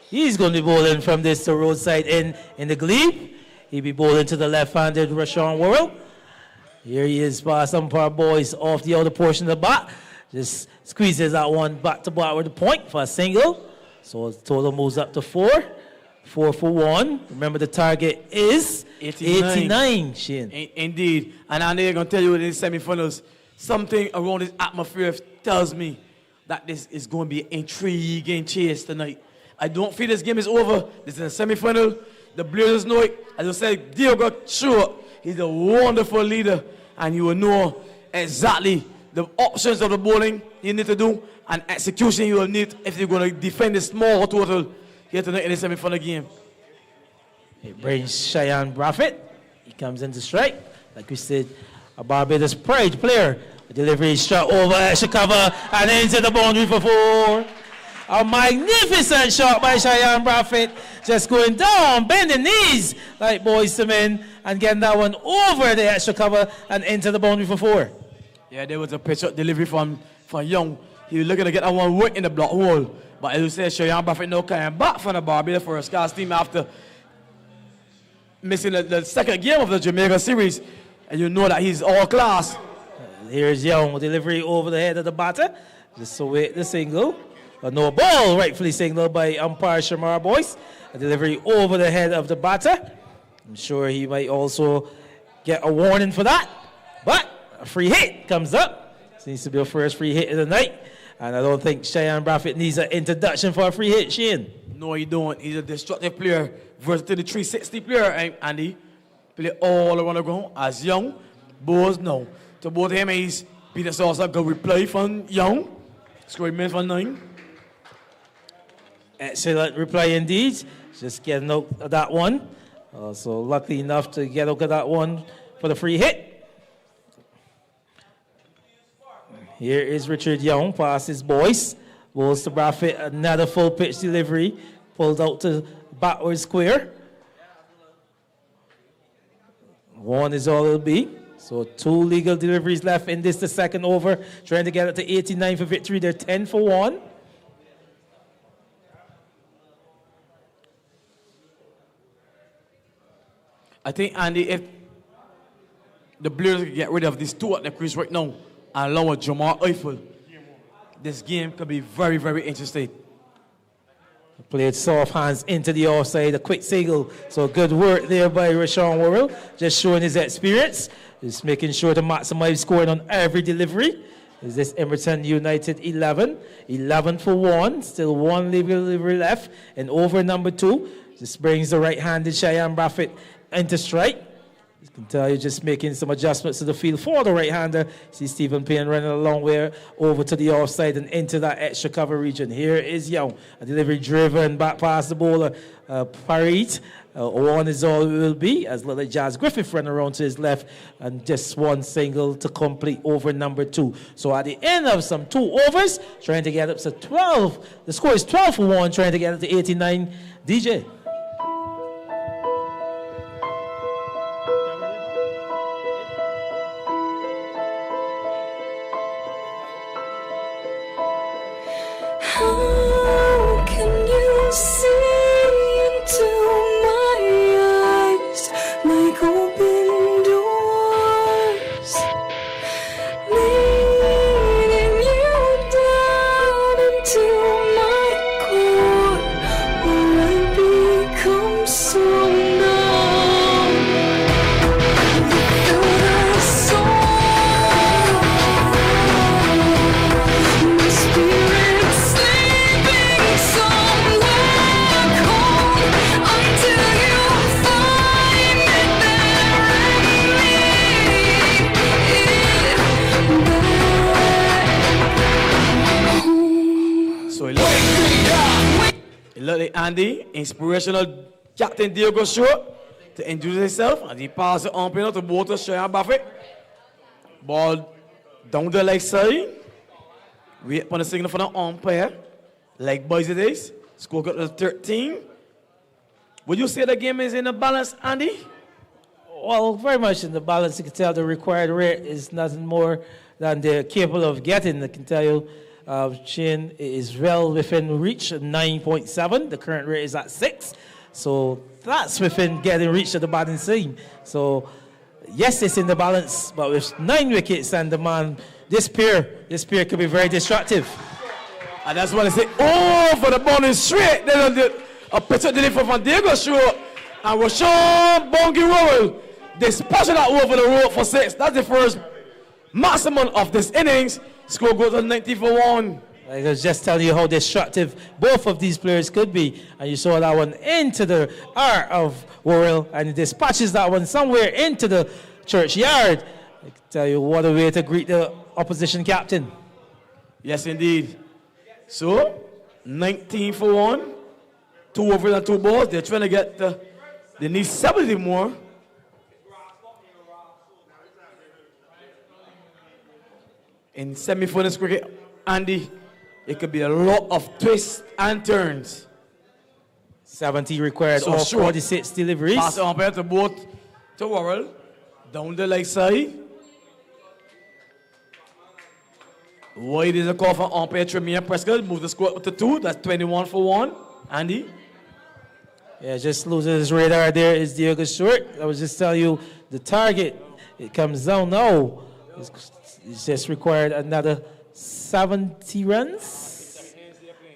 [SPEAKER 1] He's going to be bowling from this to roadside in the glebe. He'll be bowling to the left-handed Rashawn Worrell. Here he is, past umpire boys off the outer portion of the bat. Just squeezes that one back to back with the point for a single. So the total moves up to 4. 4 for 1. Remember the target is 89, Shane.
[SPEAKER 2] Indeed. And I'm going to tell you in the semifinals, something around this atmosphere tells me that this is going to be an intriguing chase tonight. I don't feel this game is over. This is a semifinal. The Blazers know it. As I said, Diego Short, he's a wonderful leader, and you will know exactly the options of the bowling you need to do and execution you will need if you're going to defend the small total here tonight in the semi-final game.
[SPEAKER 1] It brings Cheyenne Braffett. He comes into strike. Like we said, a Barbados pride player. The delivery shot over extra cover and into the boundary for 4. A magnificent shot by Cheyenne Braffett. Just going down, bending knees like boys to men and getting that one over the extra cover and into the boundary for 4.
[SPEAKER 2] Yeah, there was a pitch delivery from Young. He was looking to get that one right in the block hole. But as you said, Cheyenne Braffett now coming back from the Barbados for a Scars team after missing the second game of the Jamaica series. And you know that he's all class.
[SPEAKER 1] Here's Young with delivery over the head of the batter. Just away the single. A no ball, rightfully signaled by umpire Shamar Boyce. A delivery over the head of the batter. I'm sure he might also get a warning for that. But a free hit comes up. Seems to be the first free hit of the night. And I don't think Cheyenne Braffett needs an introduction for a free hit, Shane.
[SPEAKER 2] No, he don't. He's a destructive player. Versus the 360 player, Andy. Play all around the ground as Young. Bowls no. To both him, he's Peter Salsa. Good replay from Young. Scoring minutes for 9.
[SPEAKER 1] Excellent reply indeed. Just getting out of that one. So lucky enough to get out of that one for the free hit. Here is Richard Young, past his boys. Bowls to Braffett, another full pitch delivery. Pulled out to backward square. 1 is all it'll be. So 2 legal deliveries left in this, the second over. Trying to get it to 89 for victory. They're 10 for 1.
[SPEAKER 2] I think, Andy, if the Blazers could get rid of these 2 at the crease right now and allow Jamal Eiffel, this game could be very, very interesting.
[SPEAKER 1] Played soft hands into the offside, a quick single. So good work there by Rashawn Worrell, just showing his experience. Just making sure to maximize scoring on every delivery. Is this Emmerton United 11? 11 for 1, still 1 legal delivery left. And over number 2, this brings the right-handed Cheyenne Braffett into strike. You can tell you're just making some adjustments to the field for the right-hander. See Stephen Payne running a long way over to the offside and into that extra cover region. Here is Young. A delivery driven back past the bowler, Parit. 1 is all it will be as little Jazz Griffith running around to his left and just 1 single to complete over number 2. So at the end of some 2 overs, trying to get up to 12. The score is 12 for 1, trying to get up to 89. DJ.
[SPEAKER 3] How can you see into my eyes like open doors, leading you down into my core, where I become so numb without a soul. My spirit's sleeping somewhere cold until you find it there and lead it back home.
[SPEAKER 2] So he looked at Andy, inspirational Captain Diego Short, to introduce himself, and he passed it on to both Cheyenne Braffett. Ball down the leg side. Wait for the signal for the umpire. Like boys it is. Score got to 13. Would you say the game is in the balance, Andy?
[SPEAKER 1] Well, very much in the balance. You can tell the required rate is nothing more than they're capable of getting. I can tell you, Shane is well within reach, 9.7. The current rate is at 6. So that's within getting reach of the batting scene. So Yes, it's in the balance, but with 9 wickets and the man, this pair could be very destructive.
[SPEAKER 2] And that's what I say. Oh, for the ball is straight. Then a picture delivery from Diego Short. And Rashawn Bongi Rowell dispatching that over the road for 6. That's the first maximum of this innings. Score goes to 90 for 1.
[SPEAKER 1] I was just telling you how destructive both of these players could be. And you saw that one into the R of Worrell, and he dispatches that one somewhere into the churchyard. I can tell you what a way to greet the opposition captain.
[SPEAKER 2] Yes, indeed. So, 19 for 1. 2 overs and 2 balls. They're trying to get they need 70 more. In semi-finals cricket, Andy, it could be a lot of twists and turns.
[SPEAKER 1] 70 required,
[SPEAKER 2] So
[SPEAKER 1] all
[SPEAKER 2] sure.
[SPEAKER 1] 46 deliveries.
[SPEAKER 2] Pass it on to both to Worrell. Down the leg side. Wide is a call for umpire Tremere Prescott. Move the score up to 2. That's 21 for 1. Andy.
[SPEAKER 1] Yeah, just losing his radar there is Diego Stewart. I was just telling you the target. It comes down now. It's just required another 70 runs.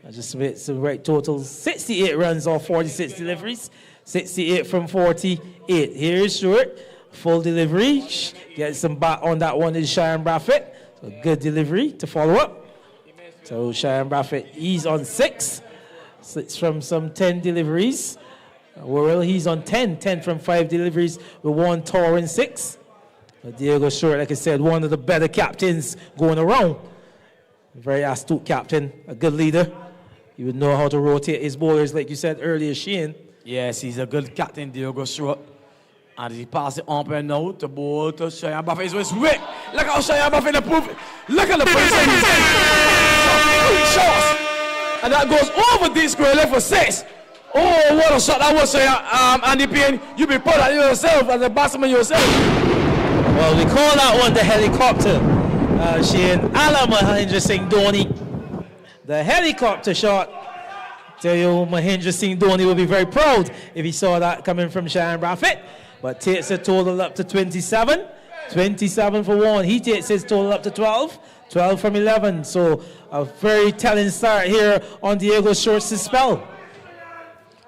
[SPEAKER 1] I just made some right total. 68 runs off 46 deliveries. 68 from 48. Here is Stewart. Full delivery. Get some bat on that one is Cheyenne Braffett. So good delivery to follow up. So Cheyenne Braffett, he's on 6. 6 from some 10 deliveries. Worrell, he's on 10. 10 from 5 deliveries with 1 towering 6. Diego Stewart, like I said, one of the better captains going around. Very astute captain, a good leader. He would know how to rotate his bowlers, like you said earlier, Shane.
[SPEAKER 2] Yes, he's a good captain, Diego Stewart. And he passes it on now to bowl to Cheyenne Buffett. It's Rick. Look how Cheyenne Buffett improved. Look at the position he's in. 3 shots. And that goes over D square left for 6. Oh, what a shot that was, Andy Payne. You be proud of yourself as a batsman yourself.
[SPEAKER 1] Well, we call that one the helicopter. Shane Ala Mahendra Singh Dhoni. The helicopter shot. Tell you, Mahendra Singh Dhoni will be very proud if he saw that coming from Cheyenne Braffett. But takes a total up to 27. 27 for 1. He takes his total up to 12. 12 from 11. So a very telling start here on Diego Stewart's spell.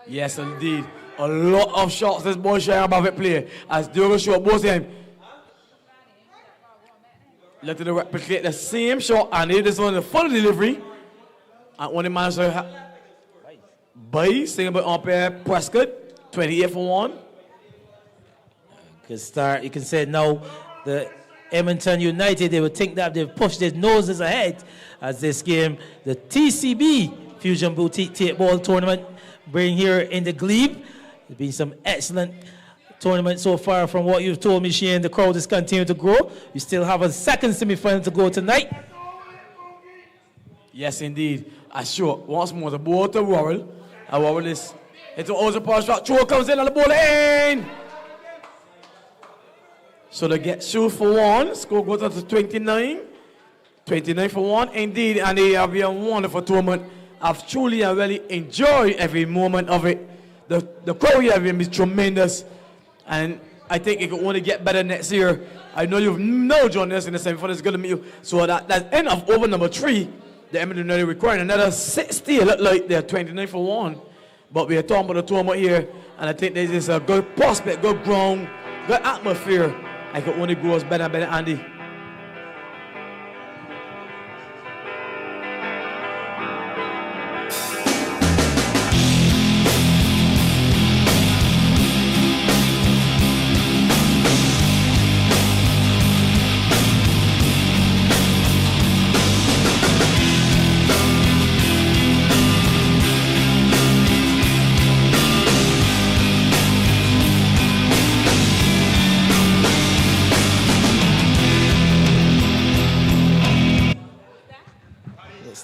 [SPEAKER 2] Yes, indeed. A lot of shots this boy Cheyenne Buffett play as Diego Stewart both him. Let it replicate the same shot, and it is on the full delivery. And when the manager by single by umpire Prescott, 28 for 1.
[SPEAKER 1] Good start. You can say now the Emmerton United, they would think that they've pushed their noses ahead as this game, the TCB Fusion Boutique Tapeball Tournament, bring here in the Glebe. There's been some excellent tournament so far from what you've told me, Shane. The crowd is continuing to grow. We still have a second semi-final to go tonight.
[SPEAKER 2] Yes, indeed. Sure. Once more, the ball to Worrell. And Worrell is into also pass shot. Throw comes in and the ball in. So they get shoot for 1. Score goes up to 29. 29 for 1. Indeed, and they have been a wonderful tournament. I've truly and really enjoyed every moment of it. The crowd here has been tremendous. And I think it can only get better next year. I know you've no joined us in the semi-final. It's going to meet you. So that's end of over number 3. The Emmerton United requiring another 60. It look like they're 29 for 1. But we are talking about the tournament here. And I think this is a good prospect, good ground, good atmosphere. I can only grow us better and better, Andy.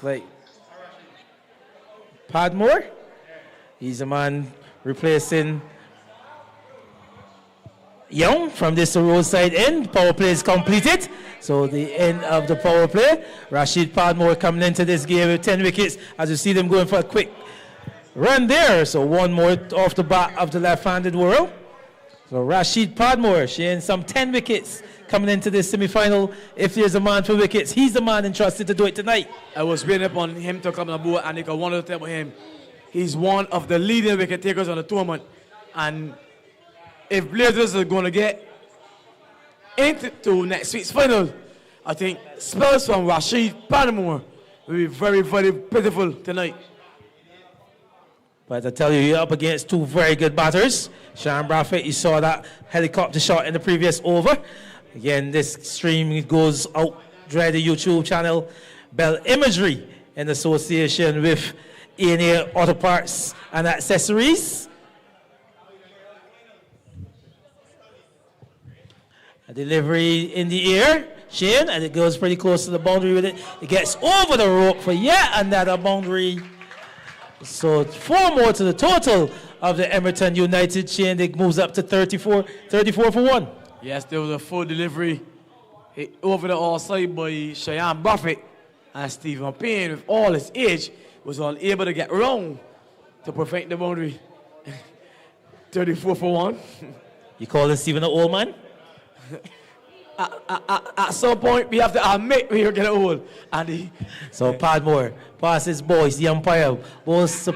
[SPEAKER 1] Like Padmore, he's a man replacing Young from this roadside end. Power play is completed, so the end of the power play. Rashid Padmore coming into this game with 10 wickets as you see them going for a quick run there. So one more off the bat of the left-handed Worrell. So Rashid Padmore sharing some 10 wickets coming into this semi-final. If there's a man for wickets, he's the man entrusted to do it tonight.
[SPEAKER 2] I was waiting upon him to come on board, and I wanted to tell him he's one of the leading wicket takers on the tournament. And if Blazers are going to get into next week's final, I think spells from Rashid Padmore will be very, very pitiful tonight.
[SPEAKER 1] But I tell you, you're up against two very good batters. Sean Braffett, you saw that helicopter shot in the previous over. Again, this stream goes out via the YouTube channel. Bell Imagery in association with A&A Auto Parts and Accessories. A delivery in the air, Shane, and it goes pretty close to the boundary with it. It gets over the rope for yet another boundary. So 4 more to the total of the Emmerton United chain. It moves up to 34 for 1.
[SPEAKER 2] Yes, there was a full delivery over the offside by Cheyenne Buffett, and Stephen Payne, with all his age, was unable to get round to perfect the boundary. 34 for 1.
[SPEAKER 1] You calling Stephen an old man?
[SPEAKER 2] At some point, we have to admit we are getting old. And
[SPEAKER 1] so Padmore passes boys, the umpire was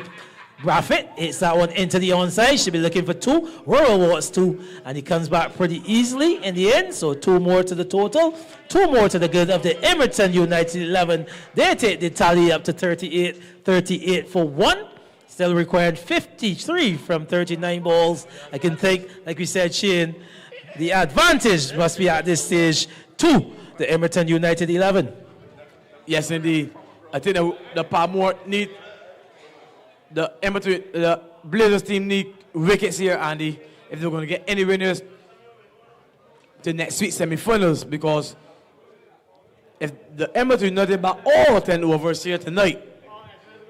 [SPEAKER 1] Braffett, hits that one into the onside, should be looking for 2, Royal Watts 2, and he comes back pretty easily in the end, so 2 more to the total, 2 more to the good of the Emmerton United 11. They take the tally up to 38 for 1. Still required 53 from 39 balls. I can think, like we said, Shane, the advantage must be at this stage to the Emmerton United 11.
[SPEAKER 2] Yes, indeed. I think the Padmore need, the Blazers team need wickets here, Andy, if they're going to get any winners to next week's semi-finals, because if the Emmerton United bat all 10 overs here tonight,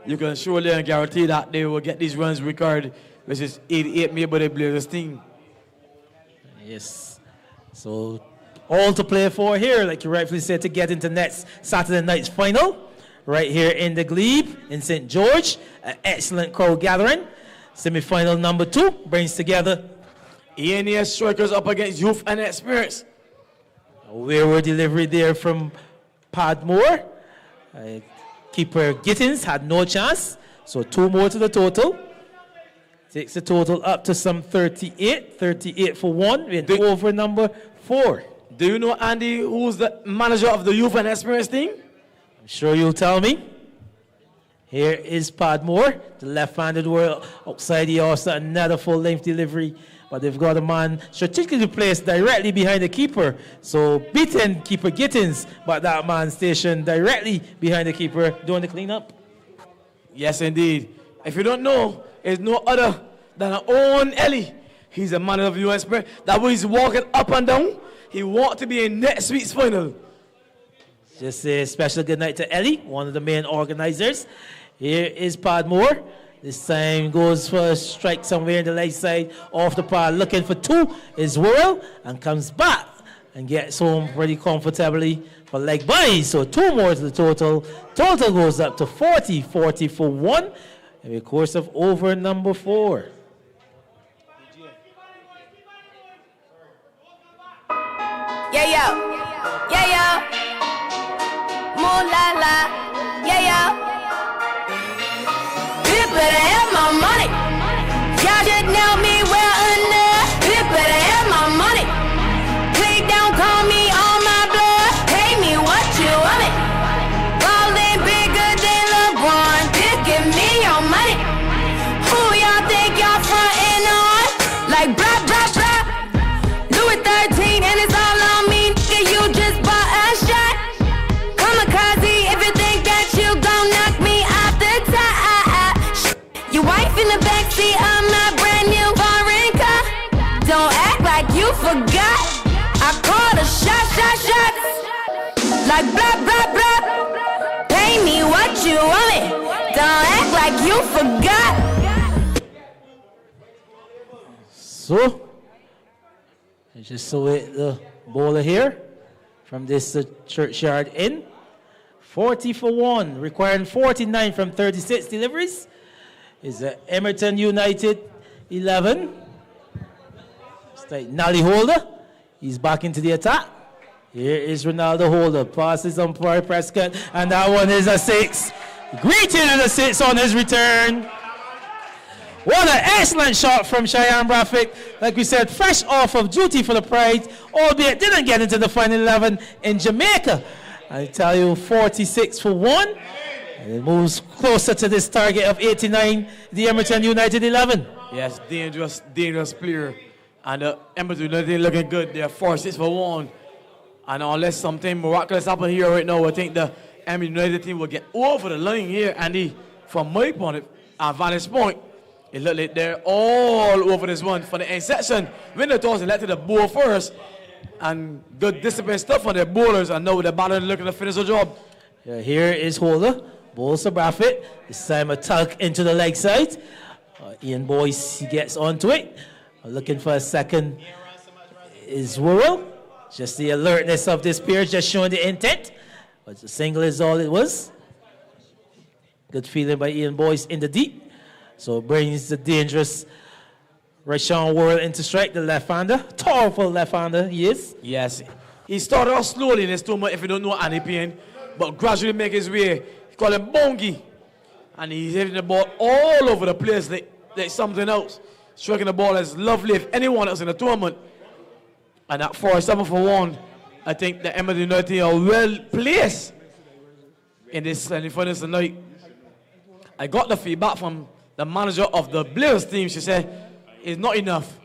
[SPEAKER 2] you can surely guarantee that they will get these runs required, which is 88 made by the Blazers team.
[SPEAKER 1] Yes. So all to play for here, like you rightfully said, to get into next Saturday night's final. Right here in the Glebe in St. George. An excellent crowd gathering. Semi-final number 2 brings together
[SPEAKER 2] A&A strikers up against youth and experience.
[SPEAKER 1] A wayward delivery there from Padmore. Keeper Gittins had no chance. So 2 more to the total. Takes the total up to some 38 for 1 with over number 4.
[SPEAKER 2] Do you know, Andy, who's the manager of the youth and experience team?
[SPEAKER 1] I'm sure you'll tell me. Here is Padmore, the left-handed world outside the offset, another full-length delivery. But they've got a man strategically placed directly behind the keeper. So beaten keeper Gittins, but that man stationed directly behind the keeper doing the cleanup.
[SPEAKER 2] Yes, indeed. If you don't know, it's no other than our own Ellie. He's a man of the US Spirit. That way he's walking up and down. He wants to be in next week's final.
[SPEAKER 1] Just a special good night to Ellie, one of the main organizers. Here is Padmore. This time goes for a strike somewhere in the left side off the pad, looking for 2 is Whirl, and comes back and gets home pretty comfortably for leg by. So 2 more to the total. Total goes up to 40 for 1. In the course of over number 4.
[SPEAKER 3] Yeah, yo. Yeah, yo. Moon la la. Yeah, yo. You better have my money. Y'all should know me well enough. You better have my money. Please don't call me on my blood. Pay me what you want it. Ballin' bigger than LeBron. Just give me your money. Who y'all think y'all frontin' on? Like blah, blah, blah. Louis 13 and it's all on me. Nigga, you just bought a shot. Kamikaze if you think that you gon' knock me off the top. Your wife in the backseat of my brand new foreign car. Don't act like you forgot. I called a shot. Like blah, blah, blah. Pay me what you want it. Don't act like you forgot.
[SPEAKER 1] So, I just saw it, the bowler here from this Churchyard Inn. 40 for 1, requiring 49 from 36 deliveries. Is the Emmerton United 11. Like Nally Holder, he's back into the attack. Here is Ronaldo Holder, passes on for Prescott, and that one is a 6. Greeted with a 6 on his return. What an excellent shot from Cheyenne Braffic. Like we said, fresh off of duty for the Pride, albeit didn't get into the final 11 in Jamaica. I tell you, 46 for 1. And it moves closer to this target of 89, the Emmerton United 11.
[SPEAKER 2] Yes, dangerous player. And Emmerton United looking good. They're 46 for 1. And unless something miraculous happen here right now, I think the Emmerton United team will get over the line here. And from my point of vantage point, it looked like they're all over this one. For the inception, when the toss led to the ball first, and good discipline stuff on their bowlers, and now the batter looking to finish the job.
[SPEAKER 1] Yeah, here is Holder, bowls to Braffett. This time a tug into the leg side. Ian Boyce, he gets onto it. Looking for a second is Worrell. Just the alertness of this pair, just showing the intent. But the single is all it was. Good feeling by Ian Boyce in the deep. So it brings the dangerous Rashawn Worrell into strike, the left-hander. Powerful left-hander he is.
[SPEAKER 2] Yes. He started off slowly in his tournament, if you don't know Annie Payne, but gradually make his way. He call him Bongi. And he's hitting the ball all over the place like something else. Striking the ball as lovely if anyone else in the tournament. And at 47 for 1, I think the Emmerton United are well placed in this semi-finals tonight. I got the feedback from the manager of the Blazers team. She said, it's not enough.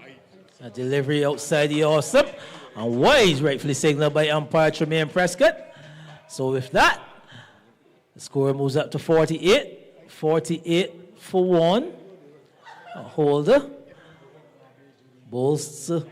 [SPEAKER 1] A delivery outside the awesome. And wise, rightfully signaled by umpire Tremaine Prescott. So with that, the score moves up to 48. 48 for 1. A Holder. Bowls to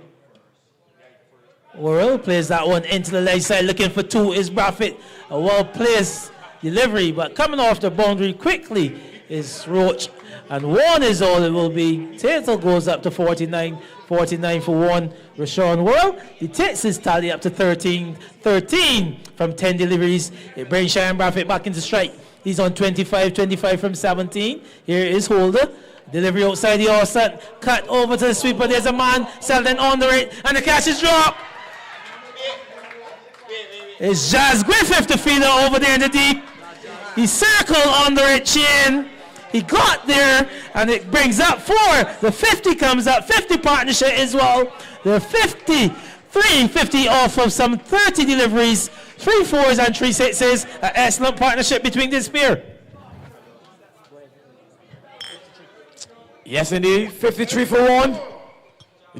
[SPEAKER 1] Worrell. Plays that one into the leg side. Looking for 2 is Braffett. A well-placed delivery, but coming off the boundary quickly is Roach. And 1 is all it will be. Total goes up to 49. 49 for 1. Rashawn Worrell. He takes his tally up to 13 from 10 deliveries. It brings Cheyenne Braffett back into strike. He's on 25 from 17. Here is Holder. Delivery outside the offset. Cut over to the sweeper. There's a man Selden under it. And the catch is dropped. It's Jazz Griffith, the fielder, over there in the deep. He circled under it, chin. He got there, and it brings up 4. The 50 comes up, 50 partnership as well. The 50 off of some 30 deliveries, 3 4s and 3 6s. An excellent partnership between this pair.
[SPEAKER 2] Yes, indeed. 53 for 1.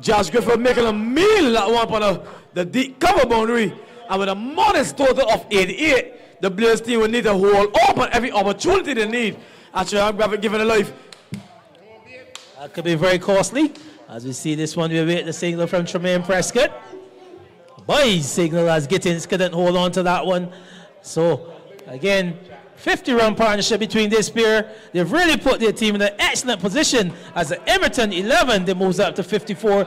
[SPEAKER 2] Josh Griffith making a meal that one on the deep cover boundary. And with a modest total of 88, the Blazers team will need to hold open every opportunity they need. Actually, I'm Griffith giving a life.
[SPEAKER 1] That could be very costly. As we see this one, we await the signal from Tremaine Prescott. Boys signal as Gittins couldn't hold on to that one. So, again, 50-run partnership between this pair. They've really put their team in an excellent position. As the Emmerton 11, they moves up to 54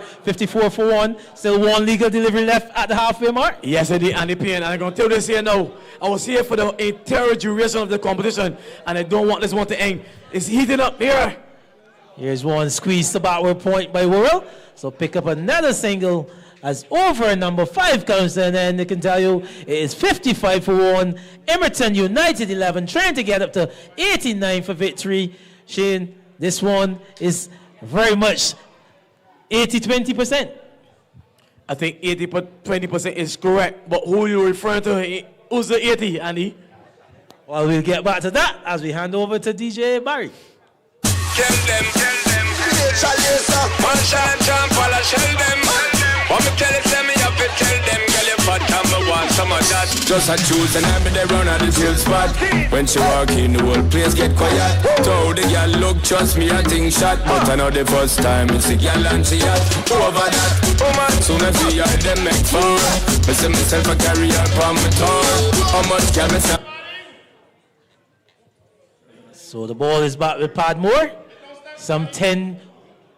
[SPEAKER 1] for 1. Still 1 legal delivery left at the halfway mark.
[SPEAKER 2] Yes, indeed, Andy Payne. And I'm going to tell this here now. I was here for the entire duration of the competition, and I don't want this one to end. It's heating up here.
[SPEAKER 1] Here's one squeeze to backward point by Worrell. So pick up another single as over number 5 comes in, and they can tell you it is 55 for 1. Emmerton United 11 trying to get up to 89 for victory. Shane, this one is very much 80-20%.
[SPEAKER 2] I think 20% is correct, but who you referring to? Who's the 80, Andy?
[SPEAKER 1] Well, we'll get back to that as we hand over to DJ Barry.
[SPEAKER 6] Tell them. One shot, jump, while I shell them. What me tell it, me up to tell them. Girl, you fat, and me want some of that. Just a choose and I be there round at the chill spot. When she walk in, the whole place get quiet. So the girl look, trust me, I think shot. But I know the first time it's the girl and she had over that. Woman, soon as we are them make fun. I see myself a carry her on my tongue. How much can me say?
[SPEAKER 1] So the ball is back with Padmore. Some 10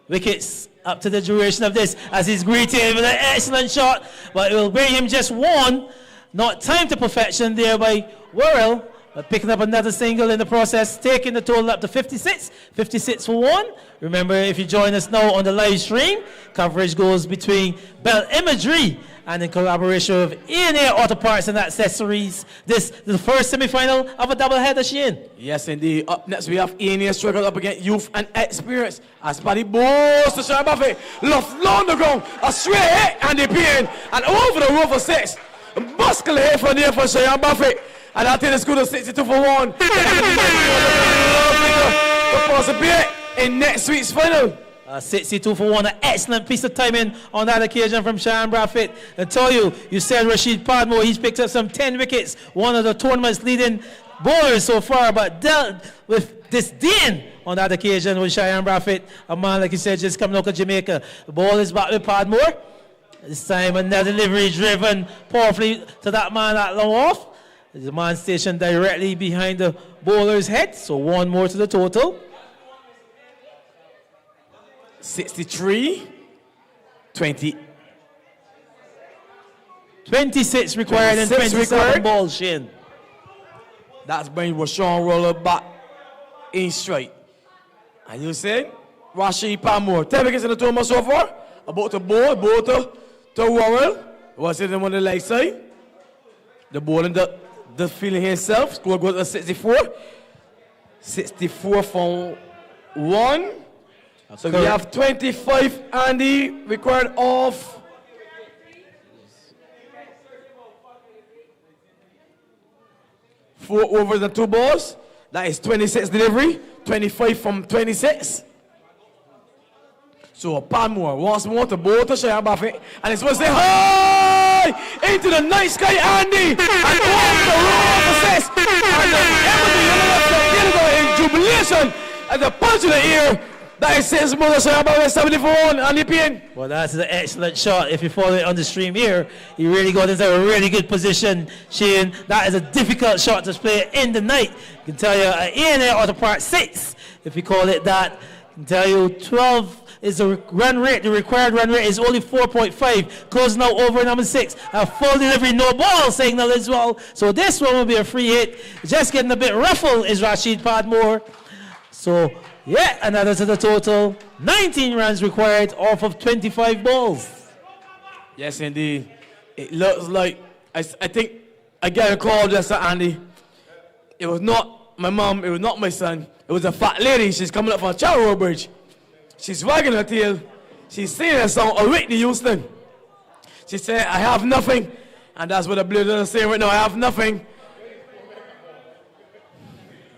[SPEAKER 1] wickets up to the duration of this as he's greeted with an excellent shot, but it will bring him just 1. Not time to perfection there by Worrell, picking up another single in the process, taking the total up to 56. 56 for one. Remember, if you join us now on the live stream, coverage goes between Bell Imagery and in collaboration with A&A Auto Parts and Accessories. This is the first semi-final of a doubleheader, Shane.
[SPEAKER 2] Yes, indeed. Up next, we have A&A struggle up against Youth and Experience. As Paddy Bowes to Sean Buffett. Left long the ground. A straight hit and the pin. And over the row for 6. Muscular hit from there for Sean Buffett. And I think it's good to 62 for 1. In next week's final.
[SPEAKER 1] 62 for 1, an excellent piece of timing on that occasion from Sean Braffett. I tell you, you said Rashid Padmore, he's picked up some 10 wickets, one of the tournament's leading bowlers so far, but dealt with disdain on that occasion with Sean Braffett, a man, like you said, just coming out of Jamaica. The ball is back with Padmore. This time another delivery driven powerfully to that man at long off. The man stationed directly behind the bowler's head, so one more to the total.
[SPEAKER 2] 63, 20.
[SPEAKER 1] 26 required and 27 balls, Shane.
[SPEAKER 2] That's bringing Rashawn Roller back in straight. And you said, Rashid Padmore, 10 wickets in the tournament so far. About the ball, to Worrell. Was it on the leg side? The ball in the feeling himself. Score goes to 64. 64 from 1. So we have 25, Andy, required of 4 overs and 2 balls. That is 26 delivery, 25 from 26. So Padmore once more to bowl to Sean Buffett. And it's going to say high into the night sky, Andy. And off the roll for 6. And the Emmerton in jubilation at the punch of the ear. That is 6 more than Sean Buffett, 74 on the pin.
[SPEAKER 1] Well, that's an excellent shot. If you follow it on the stream here, he really got into a really good position, Shane. That is a difficult shot to play in the night. I can tell you, A&A Auto Part 6, if you call it that. I can tell you, 12 is the run rate. The required run rate is only 4.5. Closing out over number 6. A full delivery, no ball signal as well. So this one will be a free hit. Just getting a bit ruffled is Rashid Padmore. So, yeah, another to the total. 19 runs required off of 25 balls.
[SPEAKER 2] Yes, indeed. It looks like, I think, I get a call just Andy. It was not my mom, it was not my son. It was a fat lady. She's coming up from Charrow Bridge. She's wagging her tail. She's singing a song of Whitney Houston. She said, I have nothing. And that's what the Blazers are saying right now, I have nothing.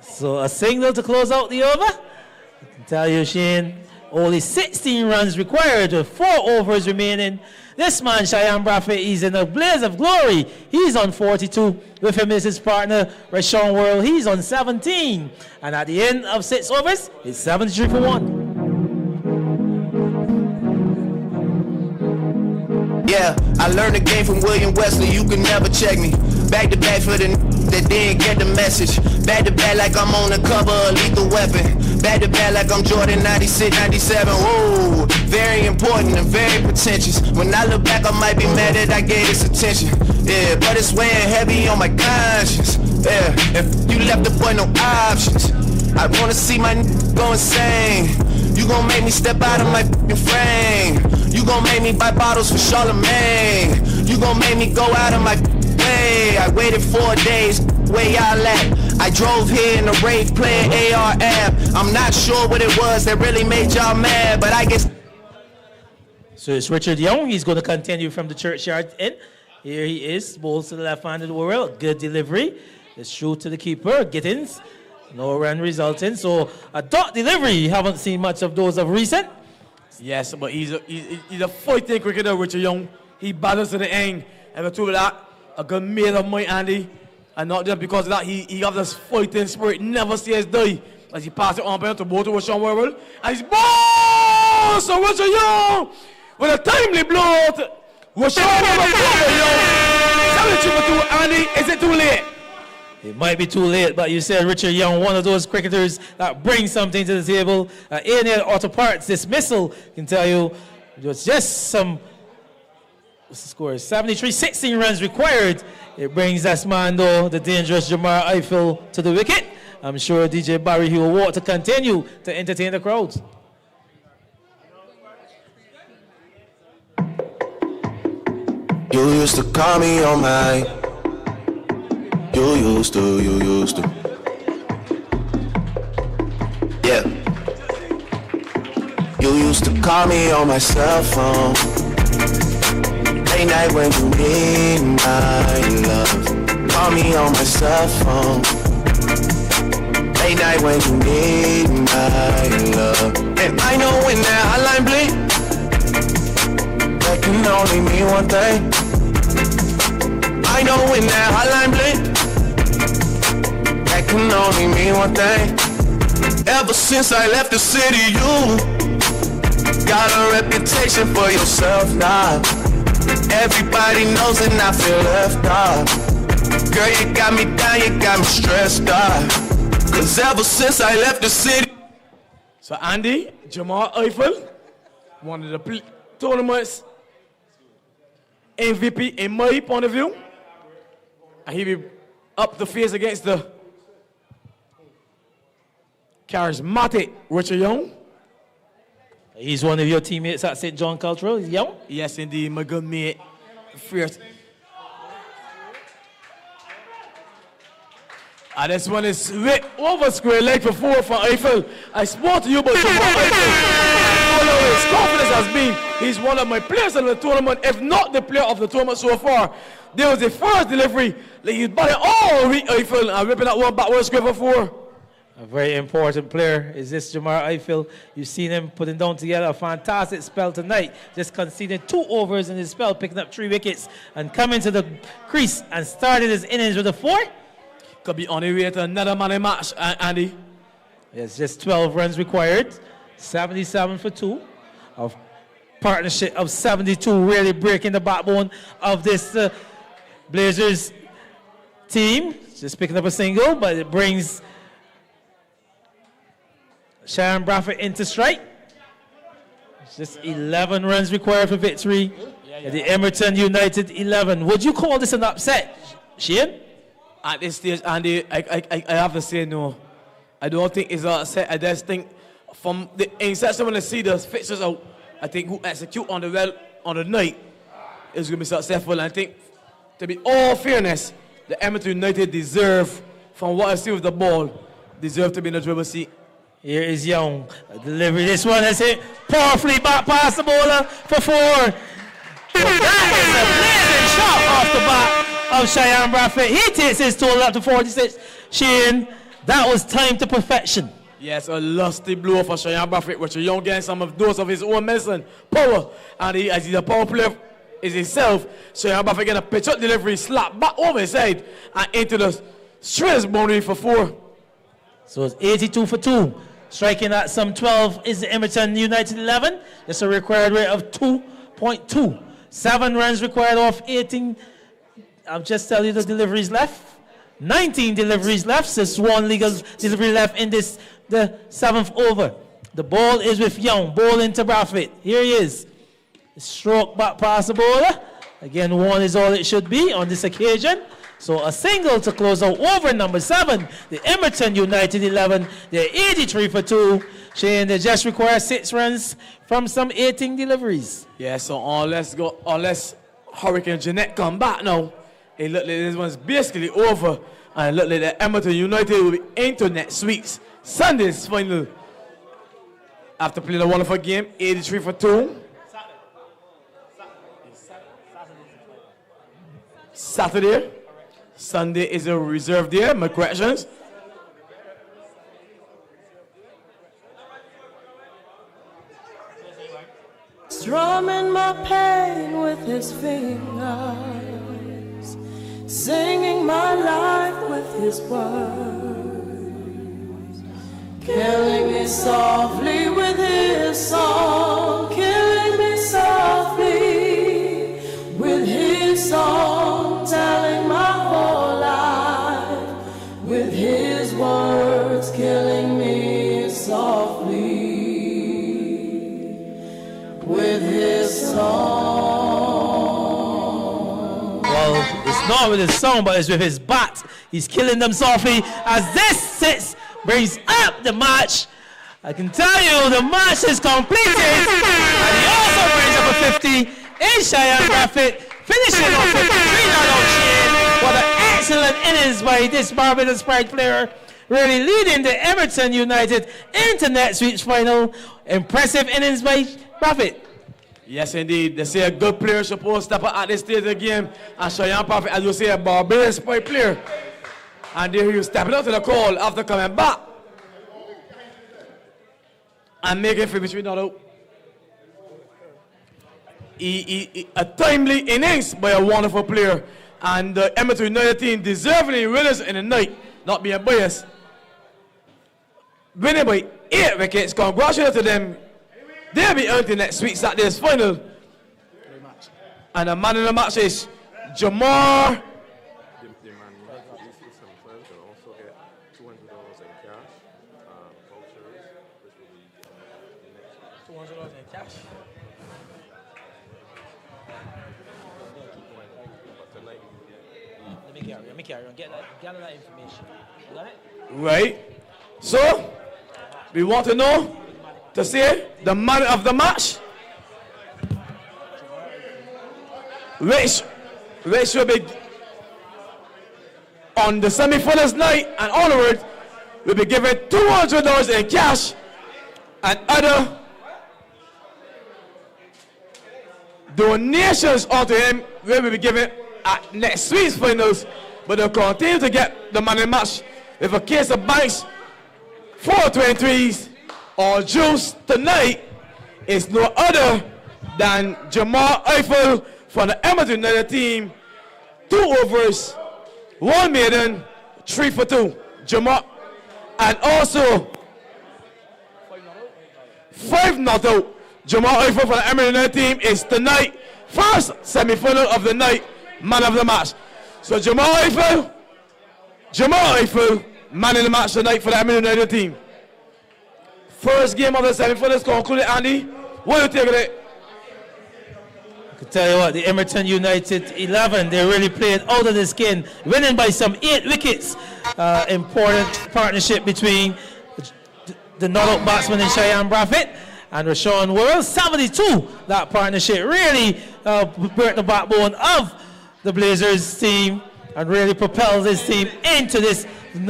[SPEAKER 1] So a signal to close out the over. I can tell you, Shane, only 16 runs required with 4 overs remaining. This man, Cheyenne Braffett, he's in a blaze of glory. He's on 42. With him is his partner, Rashawn Worrell. He's on 17. And at the end of 6 overs, it's 73 for 1.
[SPEAKER 7] Yeah, I learned the game from William Wesley, you can never check me. Back to back for the that didn't get the message. Back to back like I'm on the cover of Lethal Weapon. Back to back like I'm Jordan 96, 97. Whoa, very important and very pretentious. When I look back, I might be mad that I gave this attention. Yeah, but it's weighing heavy on my conscience. Yeah, if you left the boy no options, I wanna see my go insane. You gon' make me step out of my frame. You gon' make me buy bottles for Charlemagne. You gon' make me go out of my way. I waited 4 days, where y'all at? I drove here in the rave playing AR app. I'm not sure what it was that really made y'all mad, but I guess.
[SPEAKER 1] So it's Richard Young. He's going to continue from the churchyard in. Here he is, bowls to the left hand of the world. Good delivery. It's true to the keeper, Gittins. No run resulting. So a dot delivery. You haven't seen much of those of recent.
[SPEAKER 2] Yes, but he's a fighting cricketer, Richard Young. He battles to the end. And the two of that, a good mate of mine, Andy. And not just because of that, he has this fighting spirit, never sees die. As he passes it on to both of Rashawn Worrell. And he's ball! So Richard Young, with a timely blow out, Rashawn Worrell, 72 Andy, is it too late?
[SPEAKER 1] It might be too late, but you said Richard Young, one of those cricketers that brings something to the table. A&A Auto Parts dismissal, can tell you, it was just some, what's the score? 73, 16 runs required It brings Asmando, the dangerous Jamar Eiffel, to the wicket. I'm sure DJ Barry, he will walk to continue to entertain the crowds.
[SPEAKER 7] You used to call me on my. You used to. Yeah. You used to call me on my cell phone. Late night when you need my love. Call me on my cell phone. Late night when you need my love. And I know when that hotline blink, that can only mean one thing. I know when that hotline blink, that can only mean one thing. Ever since I left the city, you got a reputation for yourself now. Everybody knows and I feel left out. Girl, you got me down, you got me stressed out. Cause ever since I left the city.
[SPEAKER 2] So Andy, Jamar Eiffel, one of the tournament's MVP in my point of view. And he be up the face against the charismatic Richard Young.
[SPEAKER 1] He's one of your teammates at St. John Cultural. He's young.
[SPEAKER 2] Yes, indeed, my good mate. Fierce. And this one is way over square leg for 4 for Eiffel. I spoke to you about Jamar Eiffel. His confidence has been, he's one of my players in the tournament, if not the player of the tournament so far. There was the first delivery, like he's batting all week, Eiffel, and ripping that one backwards square for 4.
[SPEAKER 1] A very important player is this Jamar Eiffel. You've seen him putting down together a fantastic spell tonight. Just conceded 2 overs in his spell, picking up 3 wickets, and coming to the crease and started his innings with a 4.
[SPEAKER 2] Could be on the way to another money match, Andy.
[SPEAKER 1] Yes, just 12 runs required. 77 for 2. A partnership of 72, really breaking the backbone of this Blazers team. Just picking up a single, but it brings Sharon Bradford into strike. It's just 11 runs required for victory. The Emmerton United 11. Would you call this an upset, Shane?
[SPEAKER 2] At this stage, Andy, I have to say no. I don't think it's an upset. I just think from the inception when I see the fixtures out, I think who execute on the night is going to be successful. And I think, to be all fairness, the Emmerton United deserve, from what I see with the ball, deserve to be in the driver's seat.
[SPEAKER 1] Here is Young. Delivery. This one is hit powerfully back past the bowler for 4. That is a blazing shot off the bat of Cheyenne Bradford. He takes his total up to 46. Shane, that was time to perfection.
[SPEAKER 2] Yes, a lusty blow for Cheyenne Bradford, which Young getting some of those of his own medicine, power. And as he's a power player is himself, Cheyenne Bradford getting a pitch up delivery, slap back over his head and into the straight boundary for 4.
[SPEAKER 1] So it's 82 for 2. Striking at some 12 is the Emmerton United 11. It's a required rate of 2.2. 7 runs required off 18. I'll just tell you the deliveries left. 19 deliveries left. There's 1 legal delivery left in the 7th over. The ball is with Young. Ball into Bradford. Here he is. Stroke back past the bowler. Again, 1 is all it should be on this occasion. So a single to close out over number 7. The Emmerton United 11. They're 83 for 2. Shane, they just require 6 runs from some 18 deliveries.
[SPEAKER 2] Yeah, so unless Hurricane Jeanette come back now, it look like this one's basically over. And it look like the Emmerton United will be into next week's Sunday's final. After playing a wonderful game, 83 for 2. Saturday. Sunday is a reserve day, my corrections.
[SPEAKER 5] Strumming my pain with his fingers, singing my life with his words, killing me softly with his song, killing me softly with his song, telling my whole life with his words, killing me softly with his song.
[SPEAKER 1] Well, it's not with his song, but it's with his bat. He's killing them softly as this brings up the match. I can tell you the match is completed. And he also brings up a 50 in Cheyenne Graffit, finishing on 53 not Shane. What an excellent innings by this Barbados Pride player, really leading the Emmerton United into next week's final. Impressive innings by Graffit.
[SPEAKER 2] Yes, indeed. They say a good player supposed to step at this stage of the game. And Cheyenne Prophet, as you say, a Barbados Pride player. And there he stepping out to the call after coming back. And making 53 not out. A timely innings by a wonderful player. And the Emmerton United team deservedly winners in the night, not being biased. Winning by 8 wickets. Congratulations to them. They'll be earning next week's Saturday's final. And the man in the match is Jamar.
[SPEAKER 1] Let me carry on. Gather that information. You got it?
[SPEAKER 2] Right. So, we want to know, to say, the man of the match, which will be on the semi-finals night and onward, will be given $200 in cash and other donations onto him will be given at next week's finals. But they'll continue to get the man in the match with a case of Banks 423s or juice tonight is no other than Jamal Eiffel from the Emmerton United team. 2 overs, 1 maiden, 3 for 2. Jamal, and also 5 not out. Jamal Eiffel from the Emmerton United team is tonight first semi-final of the night, man of the match. So Jamal Eiffel, man in the match tonight for the Emmerton United team. First game of the semi-finals concluded, Andy. What do you think of it?
[SPEAKER 1] I can tell you what, the Emmerton United 11, they really played out of the skin, winning by some 8 wickets. Important partnership between the not-out batsman in Cheyenne Braffett and Rashawn Worrell. 72, that partnership really broke the backbone of the Blazers team and really propels this team into this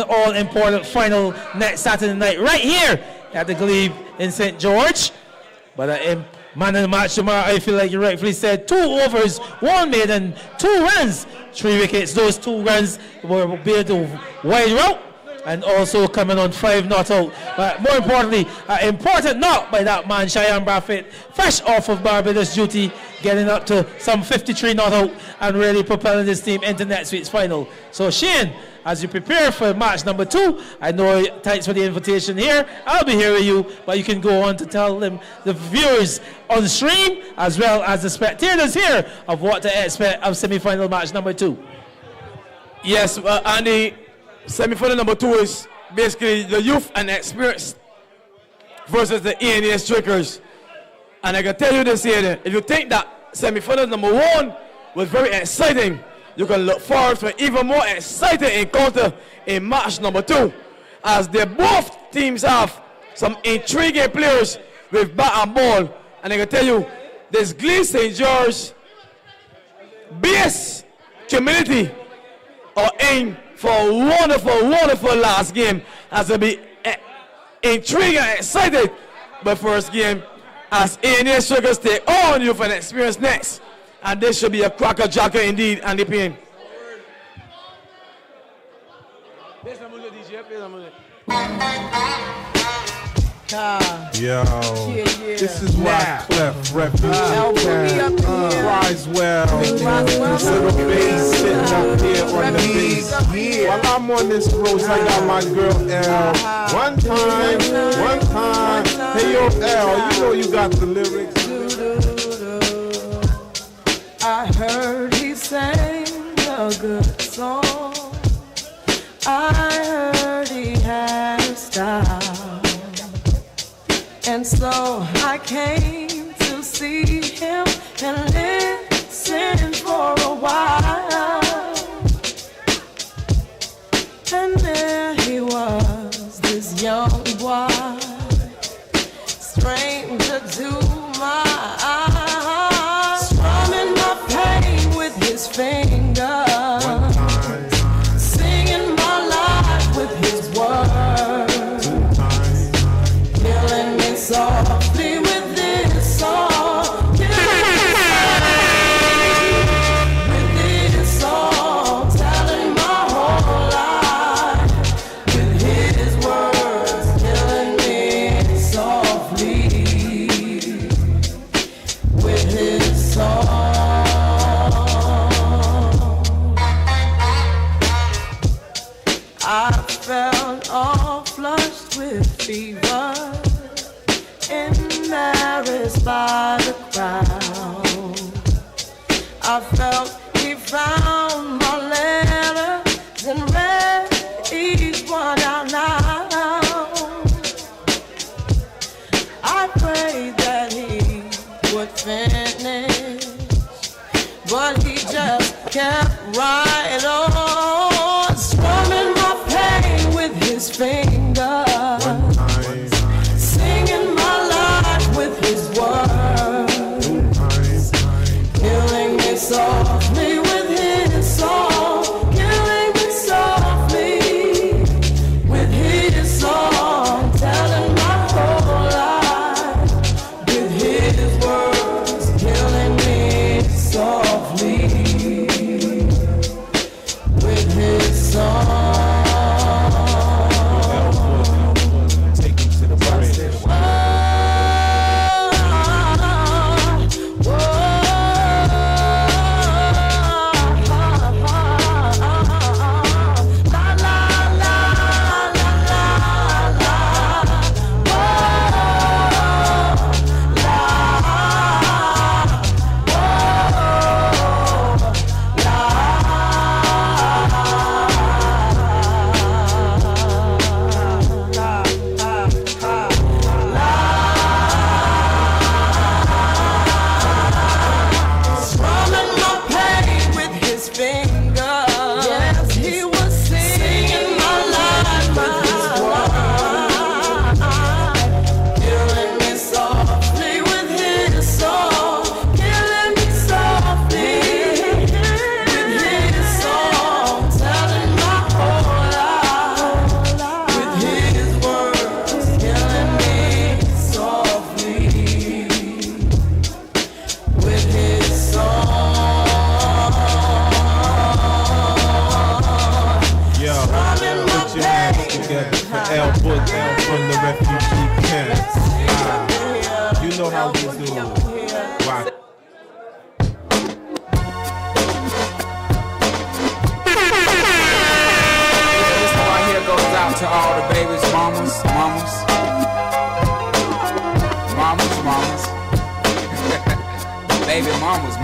[SPEAKER 1] all-important final next Saturday night right here at the Glebe in St. George. But man in the match tomorrow, I feel like you rightfully said, 2 overs, 1 maiden, 2 runs, 3 wickets. Those 2 runs were beat to wide route and also coming on 5 not out. But more importantly, important knock by that man, Cheyenne Braffett, fresh off of Barbados duty, getting up to some 53 not out and really propelling this team into next week's final. So Shane, as you prepare for match number 2, I know thanks for the invitation here. I'll be here with you, but you can go on to tell them, the viewers on stream, as well as the spectators here, of what to expect of semi-final match number 2.
[SPEAKER 2] Yes, Andy, semi-final number 2 is basically the youth and experience versus the A&A strikers. And I can tell you this here, if you think that semi-final number 1 was very exciting, you can look forward to an even more exciting encounter in match number 2, as they both teams have some intriguing players with bat and ball. And I can tell you, this Glebe St. George base community are aim for a wonderful, wonderful last game, as will be intriguing and excited by first game, as A&A Strikers take on you for an experience next. And this should be a cracker jacker indeed, Andy Payne.
[SPEAKER 8] Yo, this is why Clef Refuge Risewell, little bass sitting up here on the beat. While I'm on this road, I got my girl L. One time, hey yo L, you know you got the lyrics.
[SPEAKER 5] I heard he sang a good song. I heard he had a style. And so I came to see him and listen for a while.
[SPEAKER 9] the crowd. I felt he found my letters and read each one out loud. I prayed that he would finish, but he just kept right on, strumming my pain with his fingers, singing my life with his words, killing me softly with his song, killing me softly with his song, telling my whole life with his words, killing me softly with his song.
[SPEAKER 8] Take him to the bridge.
[SPEAKER 10] To all the babies, mamas, baby mamas,